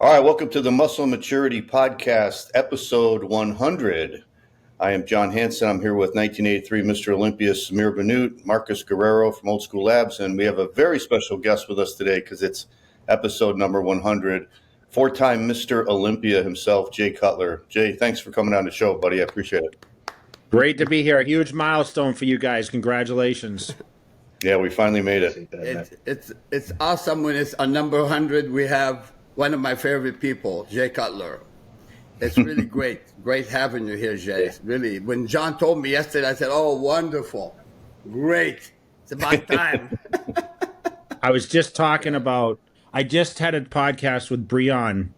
All right, welcome to the Muscle Maturity Podcast, episode 100. I am John Hansen. I'm here with 1983 Mr. Olympia Samir Bannout, Marcus Guerrero from Old School Labs, and we have a very special guest with us today because it's episode number 100. Four-time Mr. Olympia himself, Jay Cutler. Jay, thanks for coming on the show, buddy. I appreciate it. Great to be here. A huge milestone for you guys. Congratulations. Yeah, we finally made it. It's awesome when it's a number 100. We have one of my favorite people, Jay Cutler. It's really great having you here, Jay. Yeah. Really, when John told me yesterday, I said, "Oh, wonderful, great! It's about time." I was just talking about. I just had a podcast with Breon,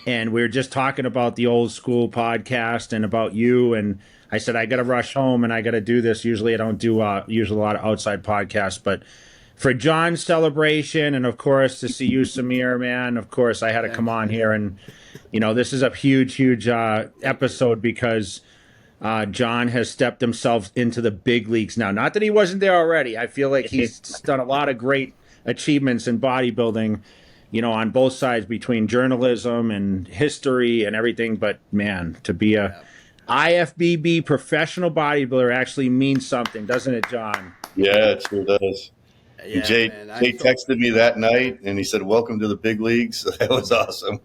and we were just talking about the Old School podcast and about you. And I said I got to rush home and I got to do this. Usually, I don't do usually a lot of outside podcasts, but for John's celebration, and of course to see you, Samir, man, of course I had to come on here, and this is a huge episode because John has stepped himself into the big leagues now. Not that he wasn't there already. I feel like he's done a lot of great achievements in bodybuilding, on both sides between journalism and history and everything. But man, to be a IFBB professional bodybuilder actually means something, doesn't it, John? Yeah, it sure does. Yeah, Jay texted me that night and he said, "Welcome to the big leagues." That was awesome.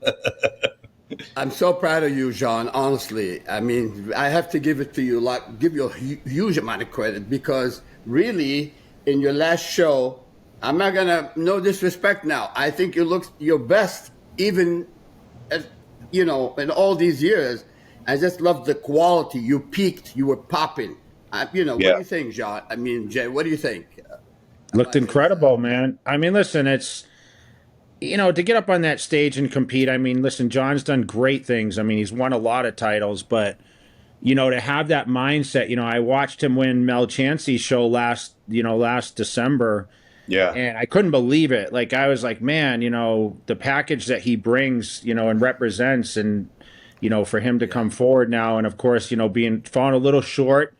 I'm so proud of you, John. Honestly, I mean, I have to give it to you, give you a huge amount of credit because really, in your last show, I'm not gonna no disrespect now. I think you looked your best, even in all these years. I just love the quality. You peaked. You were popping. What do you think, John? I mean, Jay, what do you think? Looked incredible, man. I mean, listen, it's, to get up on that stage and compete. I mean, listen, John's done great things. I mean, he's won a lot of titles, but, to have that mindset, I watched him win Mel Chancey's show last December. Yeah. And I couldn't believe it. Like, I was like, man, the package that he brings, and represents and, for him to come forward now. And of course, falling a little short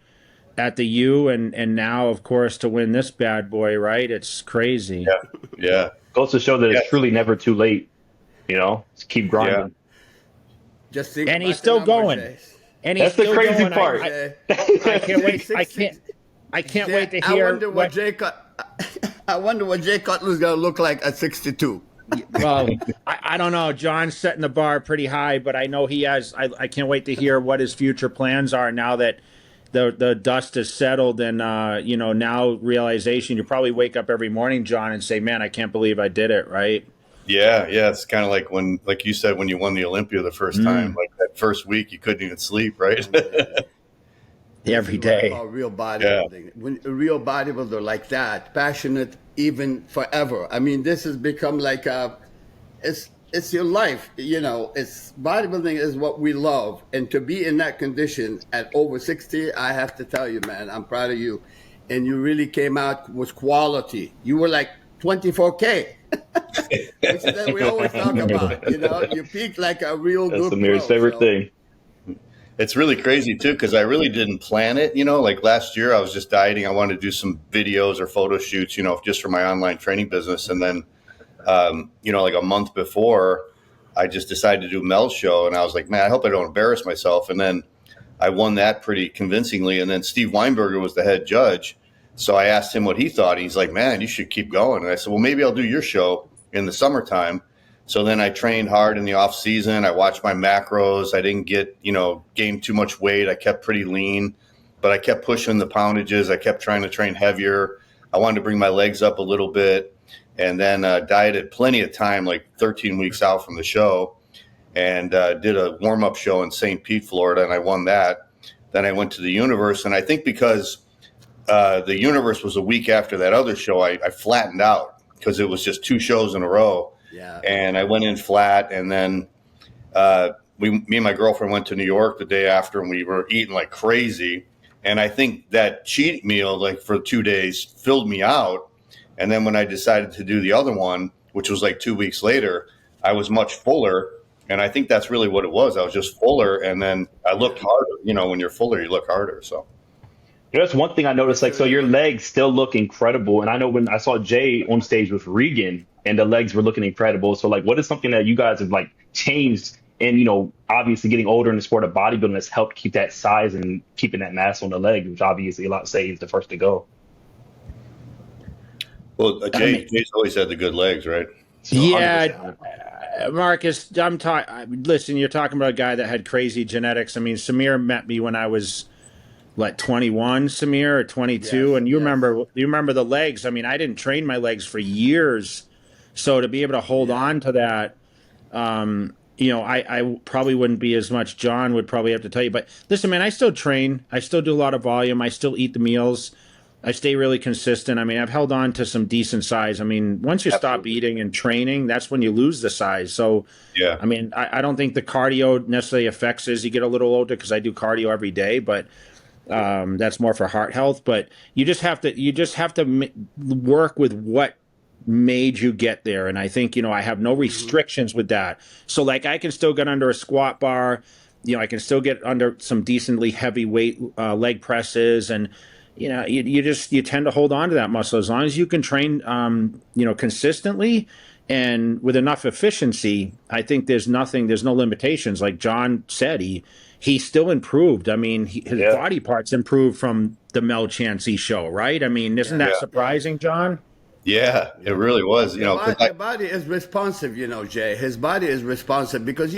at the U and now, of course, to win this bad boy, right? It's crazy. Yeah. Goes to show that it's truly never too late. Just keep grinding. Yeah. And he's still going. And he's That's the crazy going. part. I can't wait. I can't wait to hear. I wonder what Jay Cutler's gonna look like at 62. Well, I don't know. John's setting the bar pretty high, but I know he has. I can't wait to hear what his future plans are now that the dust is settled and now realization. You probably wake up every morning, John, and say, "Man, I can't believe I did it." Right? Yeah. It's kind of like like you said, when you won the Olympia the first time. Like that first week, you couldn't even sleep, right? Every day. Real bodybuilding. When a real bodybuilder like that, passionate even forever. I mean, this has become like it's your life. It's bodybuilding is what we love, and to be in that condition at over 60, I have to tell you, man, I'm proud of you, and you really came out with quality. You were like 24K. Which is that we always talk about. You peaked like a real good pro. That's Samir's favorite thing. It's really crazy, too, because I really didn't plan it. Like last year, I was just dieting. I wanted to do some videos or photo shoots, just for my online training business. And then, like a month before, I just decided to do Mel's show. And I was like, man, I hope I don't embarrass myself. And then I won that pretty convincingly. And then Steve Weinberger was the head judge. So I asked him what he thought. He's like, man, you should keep going. And I said, well, maybe I'll do your show in the summertime. So then I trained hard in the off season. I watched my macros. I didn't gain too much weight. I kept pretty lean, but I kept pushing the poundages. I kept trying to train heavier. I wanted to bring my legs up a little bit, and then dieted plenty of time, like 13 weeks out from the show, and did a warm-up show in St. Pete, Florida, and I won that. Then I went to the Universe, and I think because the Universe was a week after that other show, I flattened out because it was just two shows in a row. Yeah. And I went in flat, and then me and my girlfriend went to New York the day after, and we were eating like crazy. And I think that cheat meal, like for 2 days, filled me out. And then when I decided to do the other one, which was like 2 weeks later, I was much fuller. And I think that's really what it was. I was just fuller, and then I looked harder. When you're fuller, you look harder. So That's one thing I noticed. Like, so your legs still look incredible. And I know when I saw Jay on stage with Regan and the legs were looking incredible. So, like, what is something that you guys have, like, changed? And, obviously getting older in the sport of bodybuilding has helped keep that size and keeping that mass on the leg, which obviously a lot say is the first to go. Well, Jay's always had the good legs, right? So Yeah, 100%. Marcus, listen, you're talking about a guy that had crazy genetics. I mean, Samir met me when I was, 21, Samir, or 22, Yes, and you yes. remember the legs. I mean, I didn't train my legs for years, so to be able to hold on to that, I probably wouldn't be as much. John would probably have to tell you, but listen, man, I still train. I still do a lot of volume. I still eat the meals. I stay really consistent. I mean, I've held on to some decent size. I mean, once you stop eating and training, that's when you lose the size. So, Yeah. I mean, I don't think the cardio necessarily affects as you get a little older, because I do cardio every day, but that's more for heart health. But you just have to work with what made you get there. And I think, I have no restrictions with that. So, like, I can still get under a squat bar. I can still get under some decently heavy weight leg presses, and you tend to hold on to that muscle as long as you can train, consistently and with enough efficiency. I think there's no limitations. Like John said, he still improved. I mean, his body parts improved from the Mel Chansey show, right? I mean, isn't that surprising, John? Yeah, it really was. Your body is responsive, Jay. His body is responsive because,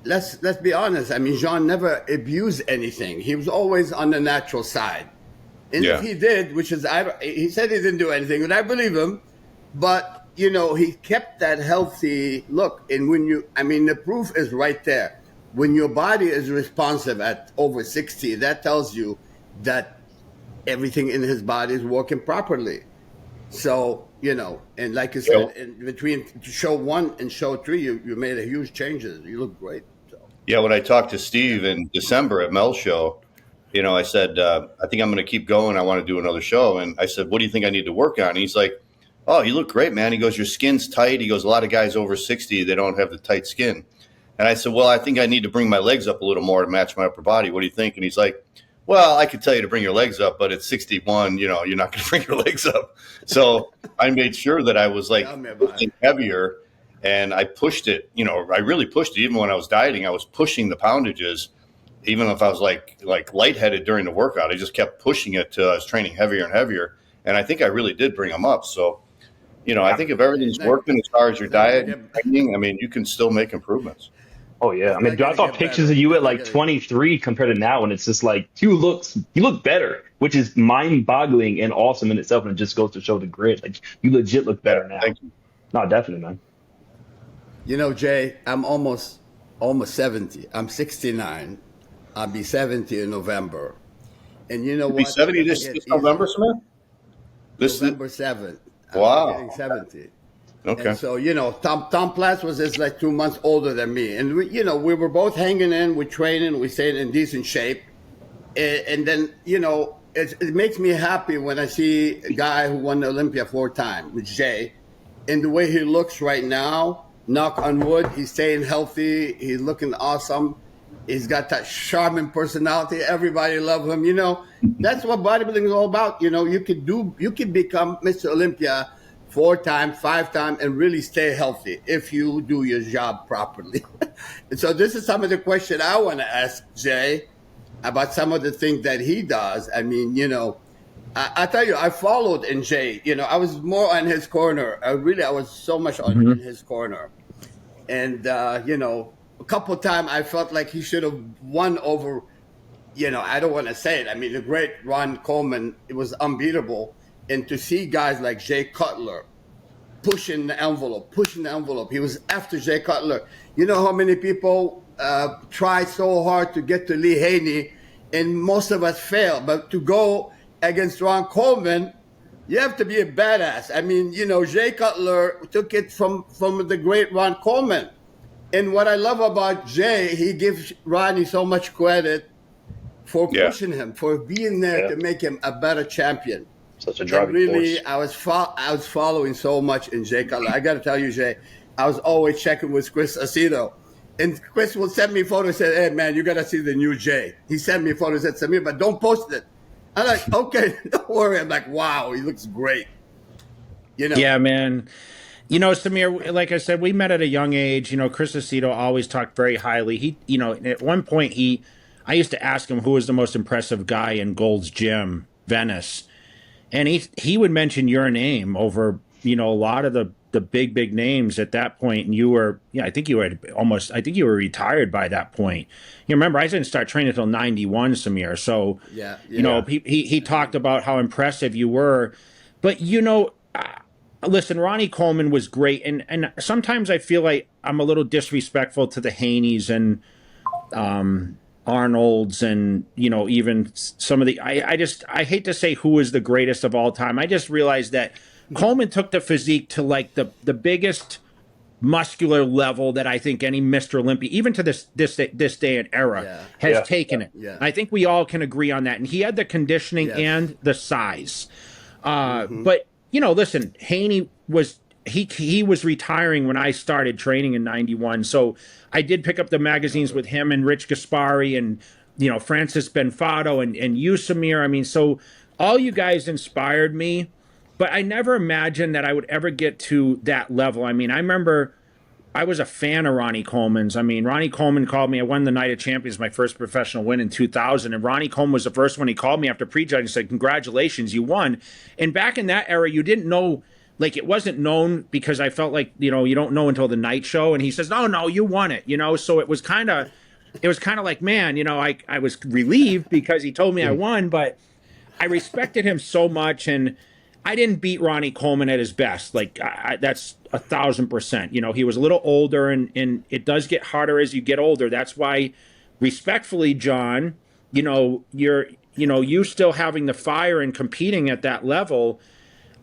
let's be honest. I mean, Jean never abused anything. He was always on the natural side. And if he did, he said he didn't do anything, and I believe him, but, he kept that healthy look. And the proof is right there. When your body is responsive at over 60, that tells you that everything in his body is working properly. So, and like you said, in between show 1 and show 3, you made a huge changes. You look great. So. Yeah, when I talked to Steve in December at Mel's show, I said, I think I'm going to keep going. I want to do another show. And I said, what do you think I need to work on? And he's like, oh, you look great, man. He goes, your skin's tight. He goes, a lot of guys over 60, they don't have the tight skin. And I said, well, I think I need to bring my legs up a little more to match my upper body. What do you think? And he's like, well, I could tell you to bring your legs up, but at 61, you're not going to bring your legs up. So I made sure that I was heavier, and I pushed it. I really pushed it. Even when I was dieting, I was pushing the poundages. Even if I was like lightheaded during the workout, I just kept pushing it till I was training heavier and heavier. And I think I really did bring them up. So, I think if everything's working as far as your diet and training, I mean, you can still make improvements. Oh yeah, I mean, I saw pictures of you at like 23 compared to now, and it's just like you look better, which is mind-boggling and awesome in itself, and it just goes to show the grit. Like, you legit look better now. Thank you. No, definitely, man. Jay, I'm almost 70. I'm 69. I'll be 70 in November. And you know what? Be 70 this November, Samir? November 7th. Wow. I'm getting 70. Okay. And so, Tom Platz was just like 2 months older than me. And, we were both hanging in, we're training, we stayed in decent shape. And then, it makes me happy when I see a guy who won the Olympia 4 times, with Jay, and the way he looks right now, knock on wood, he's staying healthy, he's looking awesome. He's got that charming personality. Everybody love him. That's what bodybuilding is all about. You can become Mr. Olympia 4 times, 5 times, and really stay healthy if you do your job properly. And so this is some of the question I want to ask Jay about some of the things that he does. I mean, I tell you, I followed in Jay. I was more on his corner. I was so much in his corner. And, a couple of times I felt like he should have won over, I don't want to say it. I mean, the great Ron Coleman, it was unbeatable. And to see guys like Jay Cutler pushing the envelope. He was after Jay Cutler. You know how many people try so hard to get to Lee Haney, and most of us fail. But to go against Ron Coleman, you have to be a badass. I mean, Jay Cutler took it from the great Ron Coleman. And what I love about Jay, he gives Ronnie so much credit for pushing him, for being there to make him a better champion. Such a driving force. I was following so much in Jay Cutler. I got to tell you, Jay, I was always checking with Chris Aceto. And Chris will send me photos and say, hey, man, you got to see the new Jay. He sent me photos and said, Samir, but don't post it. I'm like, okay, don't worry. I'm like, wow, he looks great. You know? Yeah, man. You know, Samir, like I said, we met at a young age. You know, Chris Aceto always talked very highly. He, you know, at one point I used to ask him who was the most impressive guy in Gold's Gym, Venice, and he would mention your name over, you know, a lot of the big names at that point. And you were, yeah, I think you were retired by that point. You remember, I didn't start training until 91, Samir. So, Yeah. you know, he talked about how impressive you were, but you know. Listen, Ronnie Coleman was great, and sometimes I feel like I'm a little disrespectful to the Haneys and Arnolds, and you know, even some of the. I hate to say who is the greatest of all time. I just realized that Coleman took the physique to like the biggest muscular level that I think any Mr. Olympia, even to this day and era, has taken it. Yeah. I think we all can agree on that, and he had the conditioning and the size, but. You know, listen, Haney was he was retiring when I started training in 91. So I did pick up the magazines with him and Rich Gaspari and, you know, Francis Benfato and you, Samir. I mean, so all you guys inspired me, but I never imagined that I would ever get to that level. I mean, I remember I was a fan of Ronnie Coleman's. I mean, Ronnie Coleman called me. I won the Night of Champions, my first professional win in 2000. And Ronnie Coleman was the first one. He called me after prejudging and said, congratulations, you won. And back in that era, you didn't know, like it wasn't known because I felt like, you know, you don't know until the night show. And he says, no, you won it, you know? So it was kind of like, man, you know, I was relieved because he told me I won, but I respected him so much. And I didn't beat Ronnie Coleman at his best. Like that's 1,000%. You know, he was a little older, and it does get harder as you get older. That's why, respectfully, John, you know, you still having the fire and competing at that level.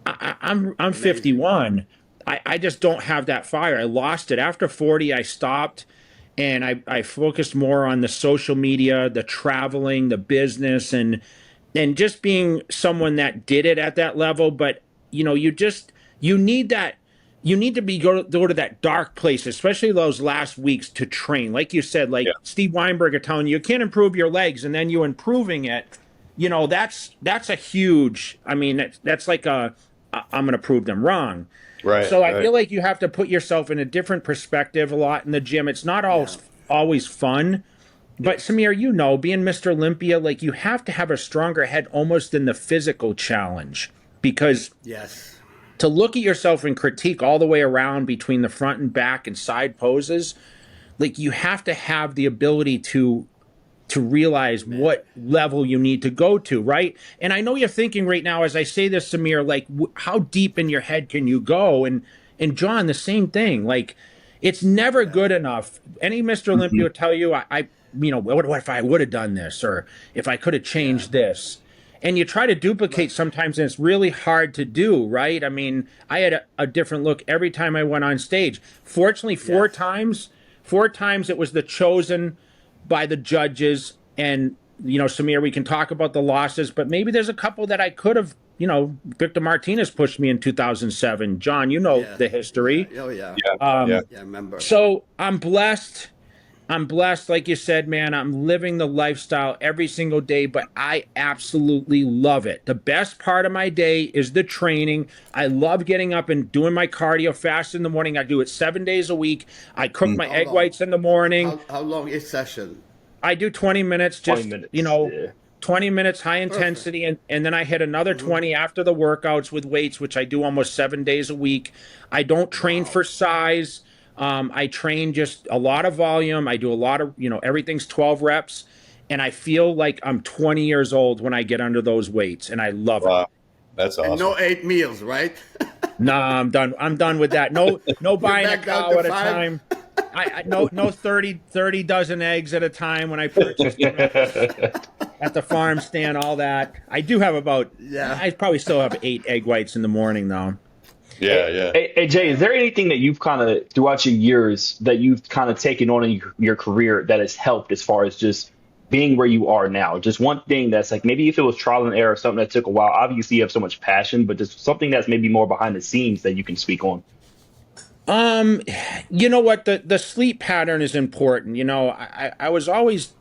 I'm 51. I just don't have that fire. I lost it after 40. I stopped, and I focused more on the social media, the traveling, the business, and just being someone that did it at that level. But, you know, you need that. You need to go to that dark place, especially those last weeks to train. Like you said, like Steve Weinberger telling you can't improve your legs, and then you improving it. You know, that's a huge, I mean, that's like I'm going to prove them wrong. Right. So I feel like you have to put yourself in a different perspective a lot in the gym. It's not always fun. But Samir, you know, being Mr. Olympia, like you have to have a stronger head almost in the physical challenge, because to look at yourself and critique all the way around between the front and back and side poses, like you have to have the ability to realize what level you need to go to, right? And I know you're thinking right now, as I say this, Samir, like how deep in your head can you go? And John, the same thing. Like it's never good enough. Any Mr. Olympia will tell you, you know, what if I would have done this, or if I could have changed this? And you try to duplicate sometimes, and it's really hard to do, right? I mean, I had a different look every time I went on stage. Fortunately, four times it was the chosen by the judges. And, you know, Samir, we can talk about the losses, but maybe there's a couple that I could have, you know, Victor Martinez pushed me in 2007. John, you know the history. I remember. So I'm blessed. Like you said, man, I'm living the lifestyle every single day, but I absolutely love it. The best part of my day is the training. I love getting up and doing my cardio fast in the morning. I do it 7 days a week. I cook my egg whites in the morning. How long is session? I do 20 minutes, 20 minutes high intensity, and then I hit another 20 after the workouts with weights, which I do almost 7 days a week. I don't train for size. I train just a lot of volume. I do a lot of, you know, everything's 12 reps. And I feel like I'm 20 years old when I get under those weights. And I love it. That's awesome. And no 8 meals, right? Nah, I'm done. I'm done with that. No buying a cow at a time. No 30 dozen eggs at a time when I purchase them at the farm stand, all that. I do have I probably still have 8 egg whites in the morning though. Yeah. Hey, Jay, is there anything that you've kind of, throughout your years, that you've kind of taken on in your career that has helped as far as just being where you are now? Just one thing that's like, maybe if it was trial and error, something that took a while. Obviously, you have so much passion, but just something that's maybe more behind the scenes that you can speak on. You know what? The sleep pattern is important. You know, I was always,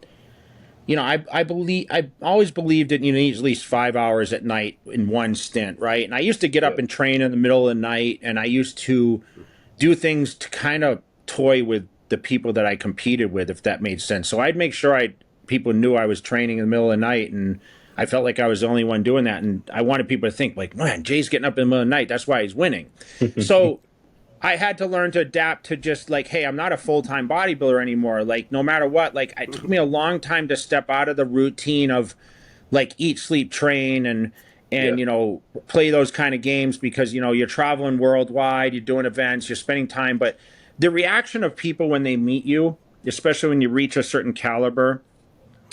I always believed that you need at least 5 hours at night in one stint, right? And I used to get up and train in the middle of the night, and I used to do things to kind of toy with the people that I competed with, if that made sense. So I'd make sure people knew I was training in the middle of the night, and I felt like I was the only one doing that. And I wanted people to think like, man, Jay's getting up in the middle of the night. That's why he's winning. So I had to learn to adapt to just like, hey, I'm not a full-time bodybuilder anymore. Like, no matter what, like, it took me a long time to step out of the routine of like eat, sleep, train, and play those kind of games, because, you're traveling worldwide, you're doing events, you're spending time. But the reaction of people when they meet you, especially when you reach a certain caliber,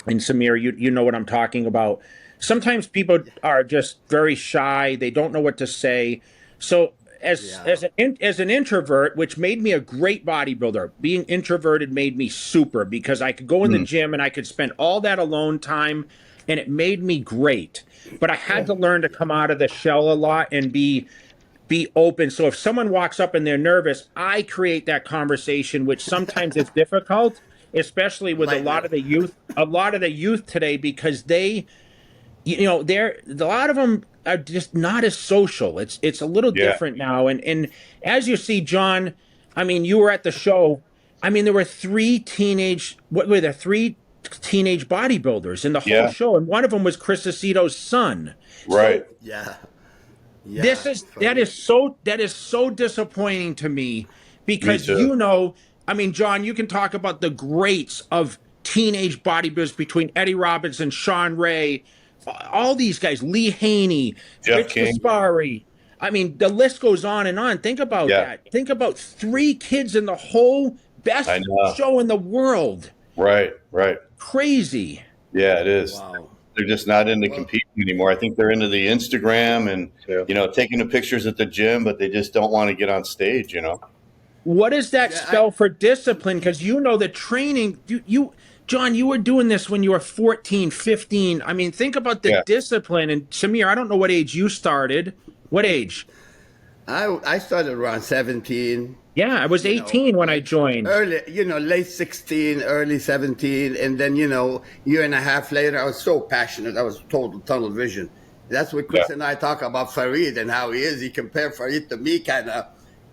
and Samir, you know what I'm talking about. Sometimes people are just very shy. They don't know what to say. So as an introvert, which made me a great bodybuilder, being introverted made me super, because I could go in the gym and I could spend all that alone time, and it made me great. But I had to learn to come out of the shell a lot and be open. So if someone walks up and they're nervous, I create that conversation, which sometimes is difficult, especially with a lot of the youth today, because a lot of them are just not as social. It's a little different now. And as you see, John, I mean, you were at the show. I mean, there were three teenage bodybuilders in the whole show, and one of them was Chris Aceto's son. Right. So, that is so disappointing to me, because I mean, John, you can talk about the greats of teenage bodybuilders between Eddie Robinson, Sean Ray, all these guys, Lee Haney, Rich Gaspari. I mean, the list goes on and on. Think about that. Think about three kids in the whole best show in the world. Right. Crazy. Yeah, it is. Wow. They're just not into competing anymore. I think they're into the Instagram and, taking the pictures at the gym, but they just don't want to get on stage, What does that spell for discipline? Because the training, John, you were doing this when you were 14, 15. I mean, think about the discipline. And Samir, I don't know what age you started. What age? I started around 17. Yeah, I was 18 when I joined. Early, late 16, early 17. And then, year and a half later, I was so passionate. I was total tunnel vision. That's what Chris and I talk about Farid and how he is. He compared Farid to me kind of,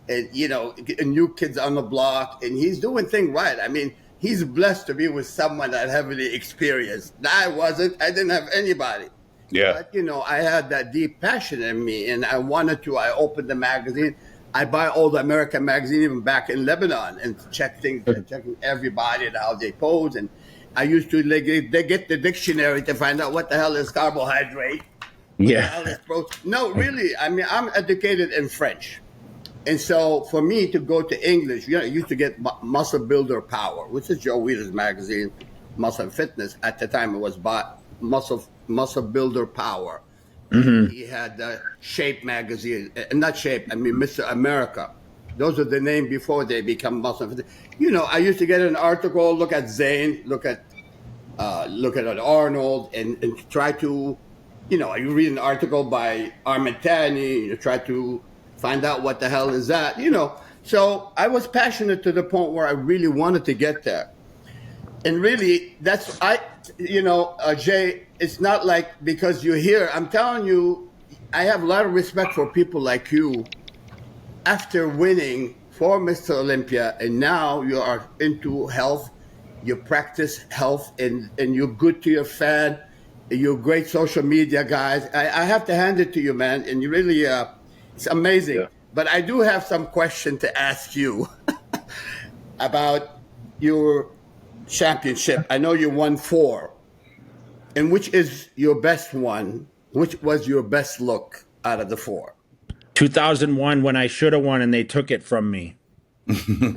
and, new kids on the block. And he's doing things right. I mean, he's blessed to be with someone that heavily experienced. I wasn't. I didn't have anybody. Yeah. But, I had that deep passion in me, and I wanted to. I opened the magazine. I buy all the American magazine, even back in Lebanon, and checking everybody and how they pose. And I used to they get the dictionary to find out what the hell is carbohydrate. Yeah. No, really. I mean, I'm educated in French. And so for me to go to English, I used to get Muscle Builder Power, which is Joe Weider's magazine, Muscle Fitness. At the time, it was Muscle Builder Power. Mm-hmm. He had Shape magazine, not Shape, I mean Mr. America. Those are the name before they become Muscle Fitness. I used to get an article, look at Zane, look at Arnold, and try to, you read an article by Armin Tanny, you try to find out what the hell is that, So I was passionate to the point where I really wanted to get there. And really, Jay, it's not like because you're here. I'm telling you, I have a lot of respect for people like you. After winning for Mr. Olympia, and now you are into health, you practice health, and you're good to your fan. You're great social media guys. I have to hand it to you, man. And you really... it's amazing. Yeah. But I do have some question to ask you about your championship. I know you won 4. And which is your best one? Which was your best look out of the 4? 2001, when I should have won and they took it from me. and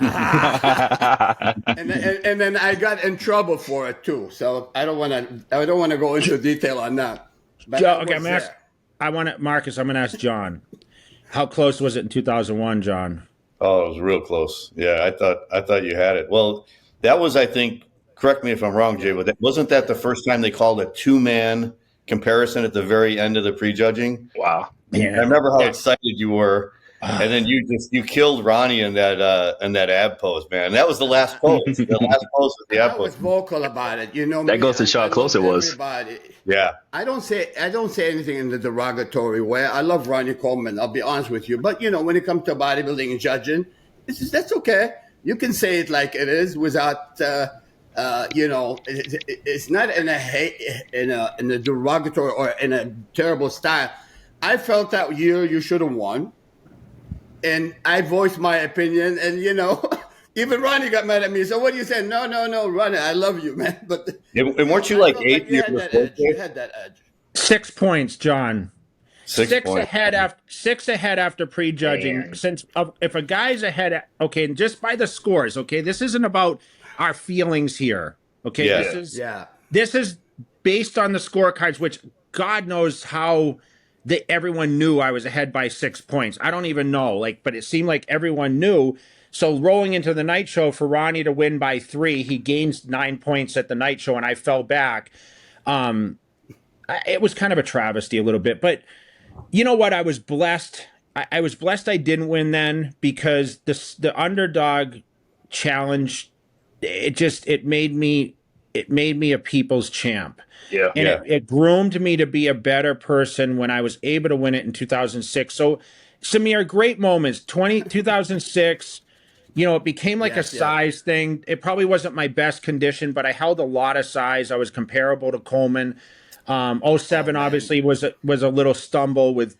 then I got in trouble for it too. So I don't want to go into detail on that. But Marcus, I'm going to ask John. How close was it in 2001, John? Oh, it was real close. Yeah, I thought you had it. Well, that was, I think, correct me if I'm wrong, Jay, but wasn't that the first time they called a 2-man comparison at the very end of the prejudging? Wow. Yeah. I remember how excited you were. And then you killed Ronnie in that ab pose, man. That was the last pose. The last pose was the ab I was pose. vocal about it. You know That me, goes to show how I close love it was. everybody. Yeah. I don't say anything in the derogatory way. I love Ronnie Coleman. I'll be honest with you. But when it comes to bodybuilding and judging, that's okay. You can say it like it is without, it's not in a derogatory or in a terrible style. I felt that year you should have won, and I voiced my opinion. And even Ronnie got mad at me. So what do you say? No, Ronnie, I love you, man. But And weren't you like 8 years before? You had that edge. 6 points, John. 6 points. Six ahead after prejudging. Man. Since if a guy's ahead, okay, and just by the scores, okay, this isn't about our feelings here, okay. Yeah. This is based on the scorecards, which God knows how everyone knew I was ahead by 6 points. I don't even know, but it seemed like everyone knew. So rolling into the night show for Ronnie to win by 3, he gained 9 points at the night show, and I fell back. It was kind of a travesty a little bit, but. You know what? I was blessed. I was blessed I didn't win then, because the underdog challenge, it made me a people's champ. Yeah. And it groomed me to be a better person when I was able to win it in 2006. So, Samir, great moments. 2006, it became like a size thing. It probably wasn't my best condition, but I held a lot of size. I was comparable to Coleman. 07 obviously was a little stumble with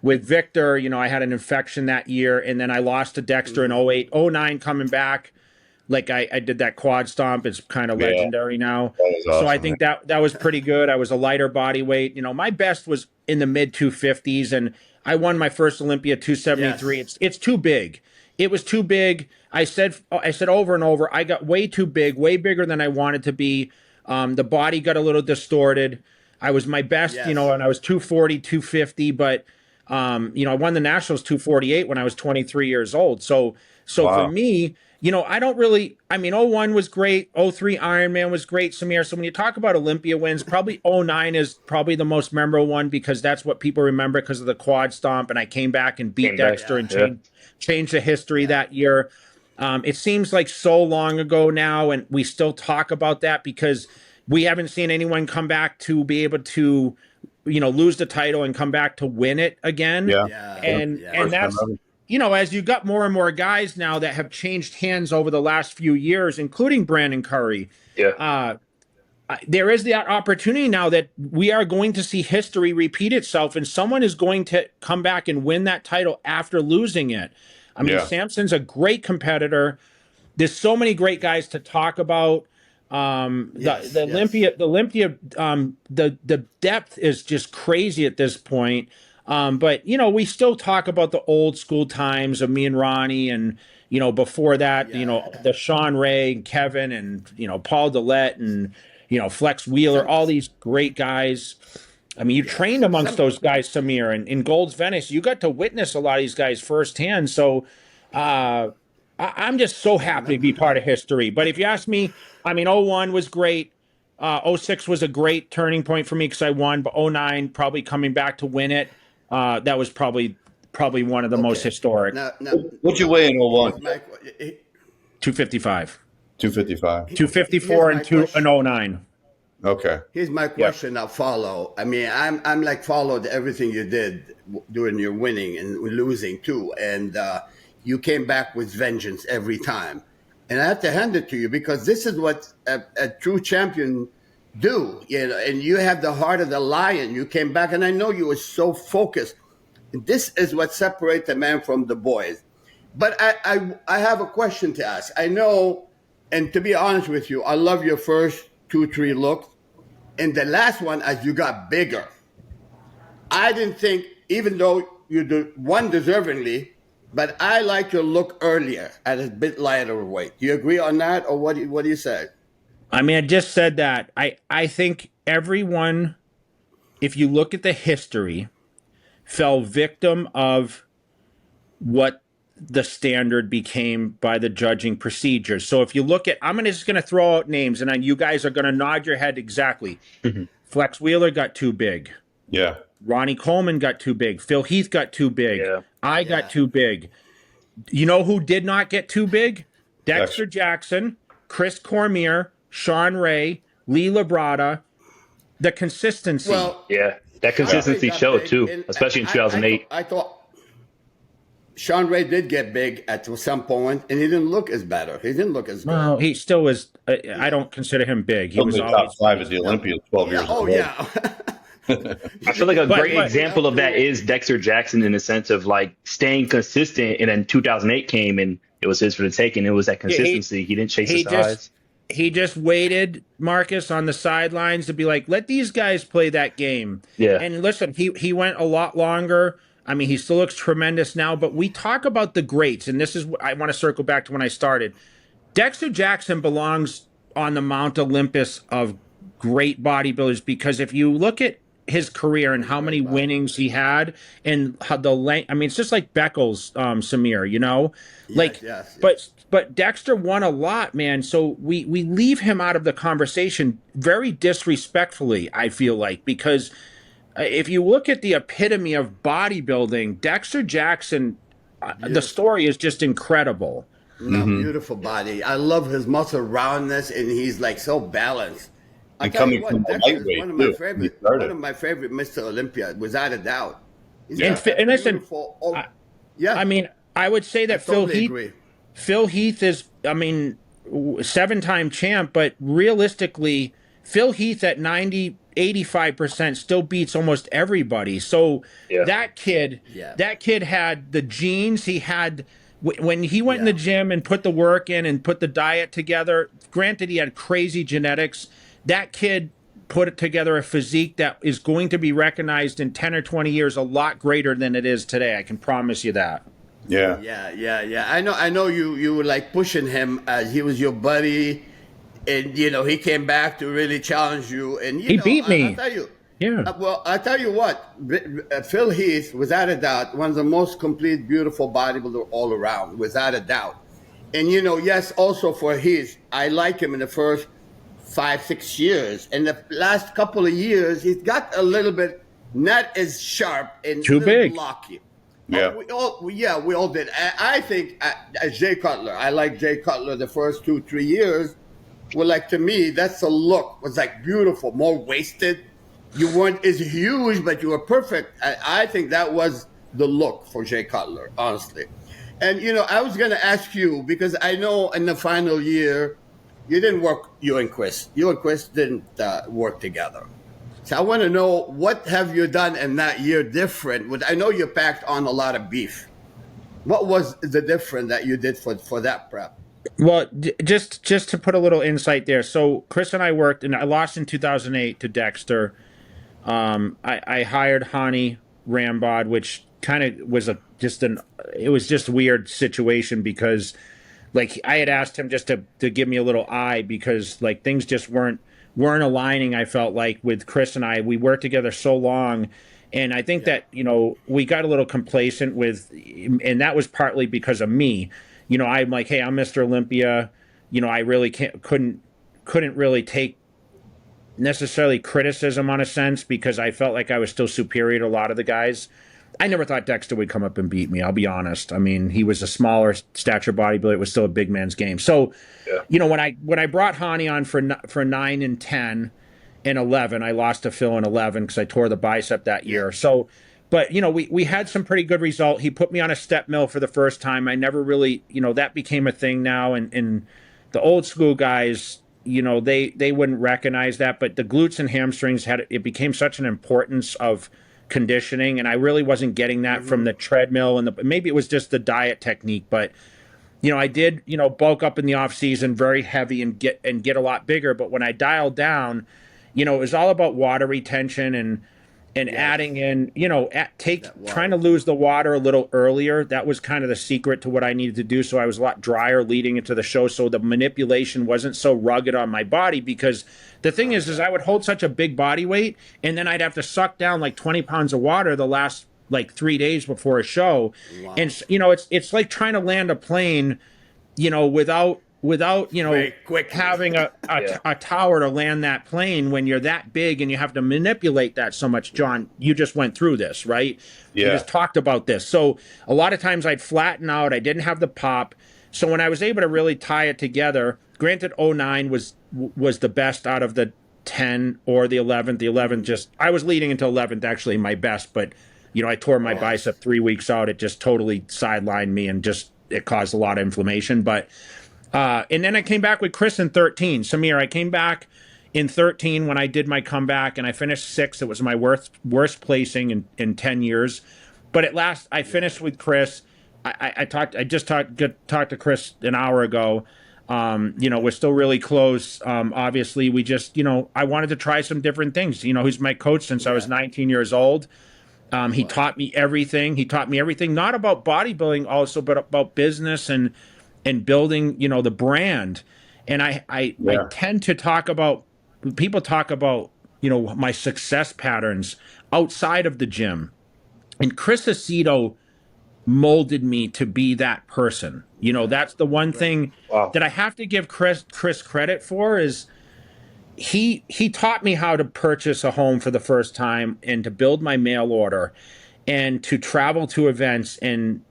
Victor. I had an infection that year, and then I lost to Dexter in 08. 09 coming back, I did that quad stomp. It's kind of legendary now. Awesome, so I think that was pretty good. I was a lighter body weight. My best was in the mid 250s, and I won my first Olympia 273. Yes. It's too big. It was too big. I said over and over, I got way too big, way bigger than I wanted to be. The body got a little distorted. I was my best, and I was 240, 250, but, I won the Nationals 248 when I was 23 years old. So wow. For me, I don't really, 01 was great. 03 Ironman was great, Samir. So when you talk about Olympia wins, probably 09 is probably the most memorable one, because that's what people remember because of the quad stomp. And I came back and beat Dexter and changed the history that year. It seems like so long ago now, and we still talk about that because we haven't seen anyone come back to be able to, lose the title and come back to win it again. And that's, as you got more and more guys now that have changed hands over the last few years, including Brandon Curry. There is the opportunity now that we are going to see history repeat itself, and someone is going to come back and win that title after losing it. Samson's a great competitor. There's so many great guys to talk about. The Olympia, the depth is just crazy at this point. But we still talk about the old school times of me and Ronnie, and before that, the Sean Ray and Kevin and Paul Dillette and Flex Wheeler, all these great guys. You trained amongst those guys, Samir, and in Gold's Venice, you got to witness a lot of these guys firsthand. So I'm just so happy to be part of history. But if you ask me, 01 was great. 06 was a great turning point for me because I won, but 09, probably coming back to win it. That was probably one of the most historic. Now, what'd you weigh in 01? 255. 255. 254 and 09. Okay. Here's my question. I'll follow. I'm followed everything you did during your winning and losing too, and you came back with vengeance every time. And I have to hand it to you because this is what a true champion do. And you have the heart of the lion. You came back, and I know you were so focused. And this is what separates the man from the boys. But I have a question to ask. I know, and to be honest with you, I love your first 2-3 looks. And the last one, as you got bigger, I didn't think, even though you won deservingly, but I like your look earlier at a bit lighter weight. Do you agree on that, or what do you say? I just said that. I think everyone, if you look at the history, fell victim of what the standard became by the judging procedures. So if you look at, I'm just going to throw out names, and you guys are going to nod your head exactly. Flex Wheeler got too big. Yeah. Ronnie Coleman got too big. Phil Heath got too big. Yeah. I got too big. You know who did not get too big? Dexter Jackson, Chris Cormier, Sean Ray, Lee Labrada. The consistency. Well, Yeah. That consistency got showed big, too, and especially in 2008. I thought Sean Ray did get big at some point, and he didn't look as better. He didn't look as good. No, he still was. I don't consider him big. He was Top always five at the Olympia 12 years ago. Oh yeah. I feel like a great but- example of that is Dexter Jackson, in the sense of like staying consistent. And then 2008 came and it was his for the taking. It was that consistency. He didn't chase his size. He just waited, Marcus, on the sidelines to be like, let these guys play that game. Yeah. And listen, he went a lot longer. I mean, he still looks tremendous now, but we talk about the greats, and this is I want to circle back to when I started. Dexter Jackson belongs on the Mount Olympus of great bodybuilders, because if you look at his career and how many winnings he had and how the length, I mean, it's just like Beckles, Samir, you know, Yes. but Dexter won a lot, man. So we leave him out of the conversation very disrespectfully, I feel like, because if you look at the epitome of bodybuilding, Dexter Jackson, the story is just incredible. No, beautiful body. I love his muscle roundness, and he's like so balanced. I And tell coming you what, from the Dexter's lightweight, one of my too, favorite, he started. one of my favorite Mr. Olympia, without a doubt. He's And got that and listen, beautiful- yeah, I mean, I would say that totally agree. Phil Heath is, I mean, 7-time champ, but realistically, Phil Heath at 85% still beats almost everybody. So that kid had the genes. He had, when he went in the gym and put the work in and put the diet together, granted he had crazy genetics, that kid put together a physique that is going to be recognized in 10 or 20 years a lot greater than it is today. I can promise you that. Yeah. Yeah. I know you were like pushing him as he was your buddy, and you know he came back to really challenge you, and He beat me. I'll tell you. Yeah. Well, I tell you what, Phil Heath, without a doubt, one of the most complete, beautiful bodybuilder all around, without a doubt. And you know, yes, also for Heath, I like him in the first 5-6 years. In the last couple of years, he's got a little bit not as sharp and Too big. blocky. Yeah. We all did. I think as Jay Cutler, I like Jay Cutler the first 2-3 years. Well, like to me, that's the look. Was like beautiful, more wasted. You weren't as huge, but you were perfect. I think that was the look for Jay Cutler, honestly. And you know, I was going to ask you, because I know in the final year, you didn't work. You and Chris didn't work together. So I want to know, what have you done in that year different? I know you packed on a lot of beef. What was the difference that you did for that prep? Well, just to put a little insight there. So Chris and I worked, and I lost in 2008 to Dexter. I hired Hani Rambod, which kind of was it was just a weird situation, because like I had asked him just to give me a little eye, because like things just weren't aligning. I felt like with Chris and I, we worked together so long, and I think that, you know, we got a little complacent and that was partly because of me. You know, I'm like, hey, I'm Mr. Olympia. You know, I really couldn't really take necessarily criticism on a sense, because I felt like I was still superior to a lot of the guys. I never thought Dexter would come up and beat me. I'll be honest. I mean, he was a smaller stature bodybuilder. It was still a big man's game. So, you know, when I brought Hani on for 9 and 10 and 11, I lost to Phil in 11 because I tore the bicep that year. So, but you know, we had some pretty good result. He put me on a step mill for the first time. I never really, you know, that became a thing now, and the old school guys, you know, they wouldn't recognize that, but the glutes and hamstrings it became such an importance of conditioning, and I really wasn't getting that from the treadmill, and maybe it was just the diet technique, but you know, I did, you know, bulk up in the off season very heavy and get a lot bigger. But when I dialed down, you know, it was all about water retention and adding in, you know, trying to lose the water a little earlier. That was kind of the secret to what I needed to do. So I was a lot drier leading into the show, so the manipulation wasn't so rugged on my body, because the thing is I would hold such a big body weight, and then I'd have to suck down like 20 pounds of water the last like 3 days before a show. Wow. And you know, it's like trying to land a plane, you know, without without Very quickly. having a tower to land that plane when you're that big and you have to manipulate that so much. John, you just went through this, right? Yeah. You just talked about this. So a lot of times I'd flatten out. I didn't have the pop. So when I was able to really tie it together, granted, 09 was the best out of the 10 or the 11th. The 11th just, I was leading into 11th actually my best, but I tore my bicep 3 weeks out. It just totally sidelined me and just it caused a lot of inflammation. But and then I came back with Chris in 13. Samir, I came back in 13 when I did my comeback and I finished 6th. It was my worst placing in 10 years. But at last I finished with Chris. I just talked to Chris an hour ago. We're still really close. Obviously we just, I wanted to try some different things. He's my coach since I was 19 years old. He taught me everything. He taught me everything, not about bodybuilding also, but about business and building, the brand. And I tend to talk about, people talk about, my success patterns outside of the gym. And Chris Aceto molded me to be that person. That's the one thing that I have to give Chris credit for is he taught me how to purchase a home for the first time and to build my mail order and to travel to events and,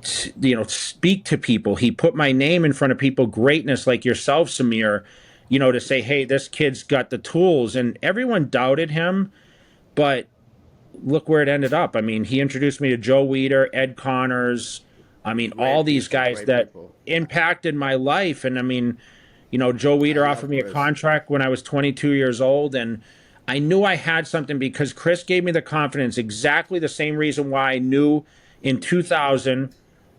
speak to people. He put my name in front of people, greatness like yourself, Samir, to say, hey, this kid's got the tools. And everyone doubted him, but look where it ended up. I mean, he introduced me to Joe Weider, Ed Connors. I mean, all these guys that impacted my life. And I mean, Joe Weider offered me a contract when I was 22 years old. And I knew I had something because Chris gave me the confidence, exactly the same reason why I knew in 2000,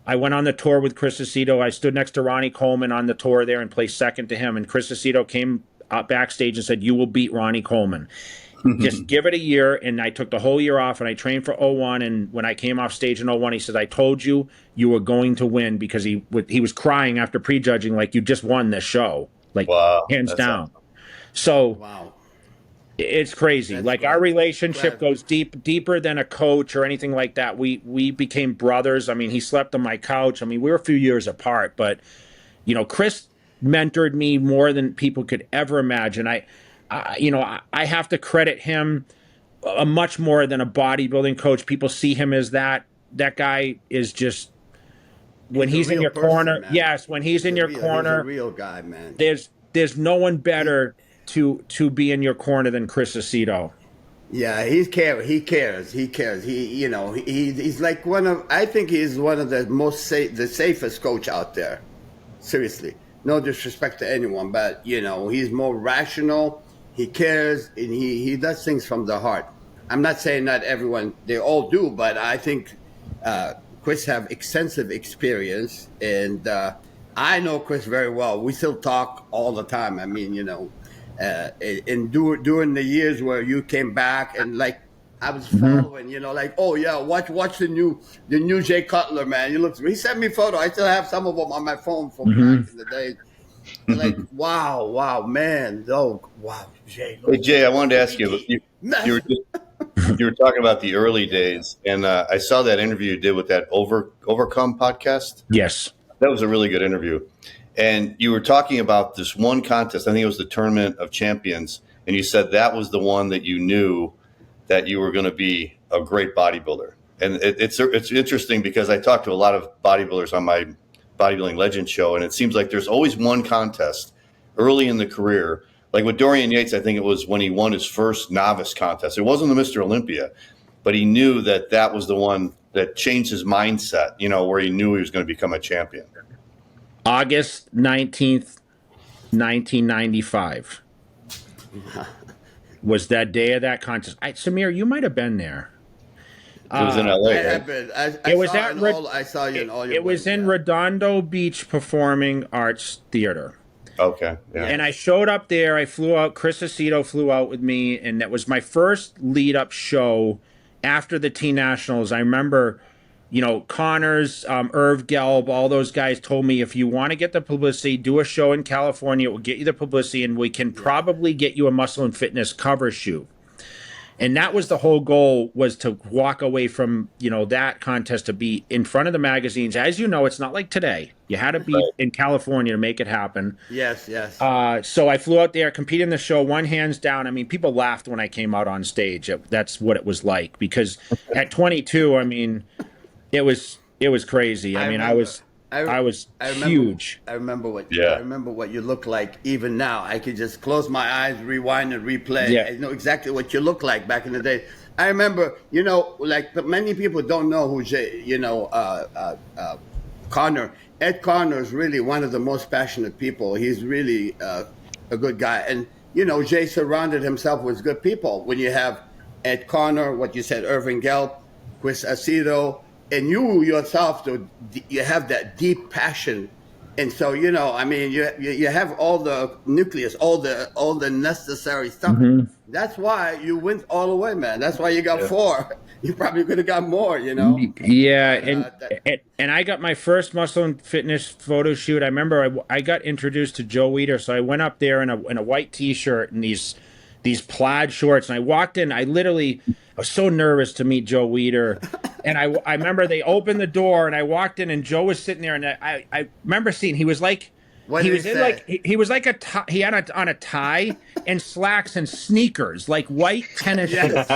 I went on the tour with Chris Aceto. I stood next to Ronnie Coleman on the tour there and placed second to him. And Chris Aceto came up backstage and said, you will beat Ronnie Coleman. Just give it a year. And I took the whole year off and I trained for 01. And when I came off stage in 01, he said, I told you you were going to win, because he was crying after prejudging, like, you just won this show, like, hands down. Awesome. So it's crazy. That's like, our relationship goes deeper than a coach or anything like that. We became brothers. I mean, he slept on my couch. I mean, we were a few years apart, but Chris mentored me more than people could ever imagine. I have to credit him much more than a bodybuilding coach. People see him as that. That guy is just, when he's in your corner. Man. Yes, when he's in your corner, he's a real guy, man. There's no one better to be in your corner than Chris Aceto. Yeah, he cares. He's like I think he's one of the safest coach out there. Seriously, no disrespect to anyone, but he's more rational. He cares, and he does things from the heart. I'm not saying not everyone, they all do, but I think Chris have extensive experience, and I know Chris very well. We still talk all the time. I mean, and during the years where you came back, and like I was following, oh yeah, watch the new Jay Cutler, man. He sent me a photo. I still have some of them on my phone from back in the day. Like, wow, man. Oh, wow, Jay. Hey, Jay, I wanted to ask you, you were talking about the early days, and I saw that interview you did with that Overcome podcast. Yes. That was a really good interview. And you were talking about this one contest. I think it was the Tournament of Champions. And you said that was the one that you knew that you were going to be a great bodybuilder. And it's interesting because I talked to a lot of bodybuilders on my Bodybuilding Legend show, and it seems like there's always one contest early in the career. Like with Dorian Yates, I think it was when he won his first novice contest. It wasn't the Mr. Olympia, but he knew that was the one that changed his mindset, where he knew he was going to become a champion. August 19th, 1995 was that day of that contest. Samir, you might have been there. It was in LA. I saw you in all your. It was in Redondo Beach Performing Arts Theater. Okay. Yeah. And I showed up there. I flew out. Chris Aceto flew out with me, and that was my first lead-up show after the T Nationals. I remember, Connors, Irv Gelb, all those guys told me, if you want to get the publicity, do a show in California. It will get you the publicity, and we can probably get you a Muscle and Fitness cover shoot. And that was the whole goal, was to walk away from, that contest, to be in front of the magazines. As you know, it's not like today. You had to be in California to make it happen. Yes, yes. So I flew out there, competed in the show, won hands down. I mean, people laughed when I came out on stage. That's what it was like, because at 22, I mean, it was crazy. I mean, I was huge. I remember what you look like even now. I could just close my eyes, rewind and replay. Yeah. I know exactly what you look like back in the day. I remember, many people don't know who Connor. Ed Connor is really one of the most passionate people. He's really a good guy. And, Jay surrounded himself with good people. When you have Ed Connor, what you said, Irvin Gelb, Chris Aceto, and you yourself, you have that deep passion. And so, you have all the nucleus, all the necessary stuff. Mm-hmm. That's why you went all the way, man. That's why you got 4. You probably could have got more, Yeah, and I got my first Muscle and Fitness photo shoot. I remember I got introduced to Joe Weider, so I went up there in a white T-shirt and these plaid shorts, and I walked in. I was so nervous to meet Joe Weider, and I remember they opened the door, and I walked in, and Joe was sitting there, and I remember seeing he was like. He was he had on a tie and slacks and sneakers, like white tennis shoes.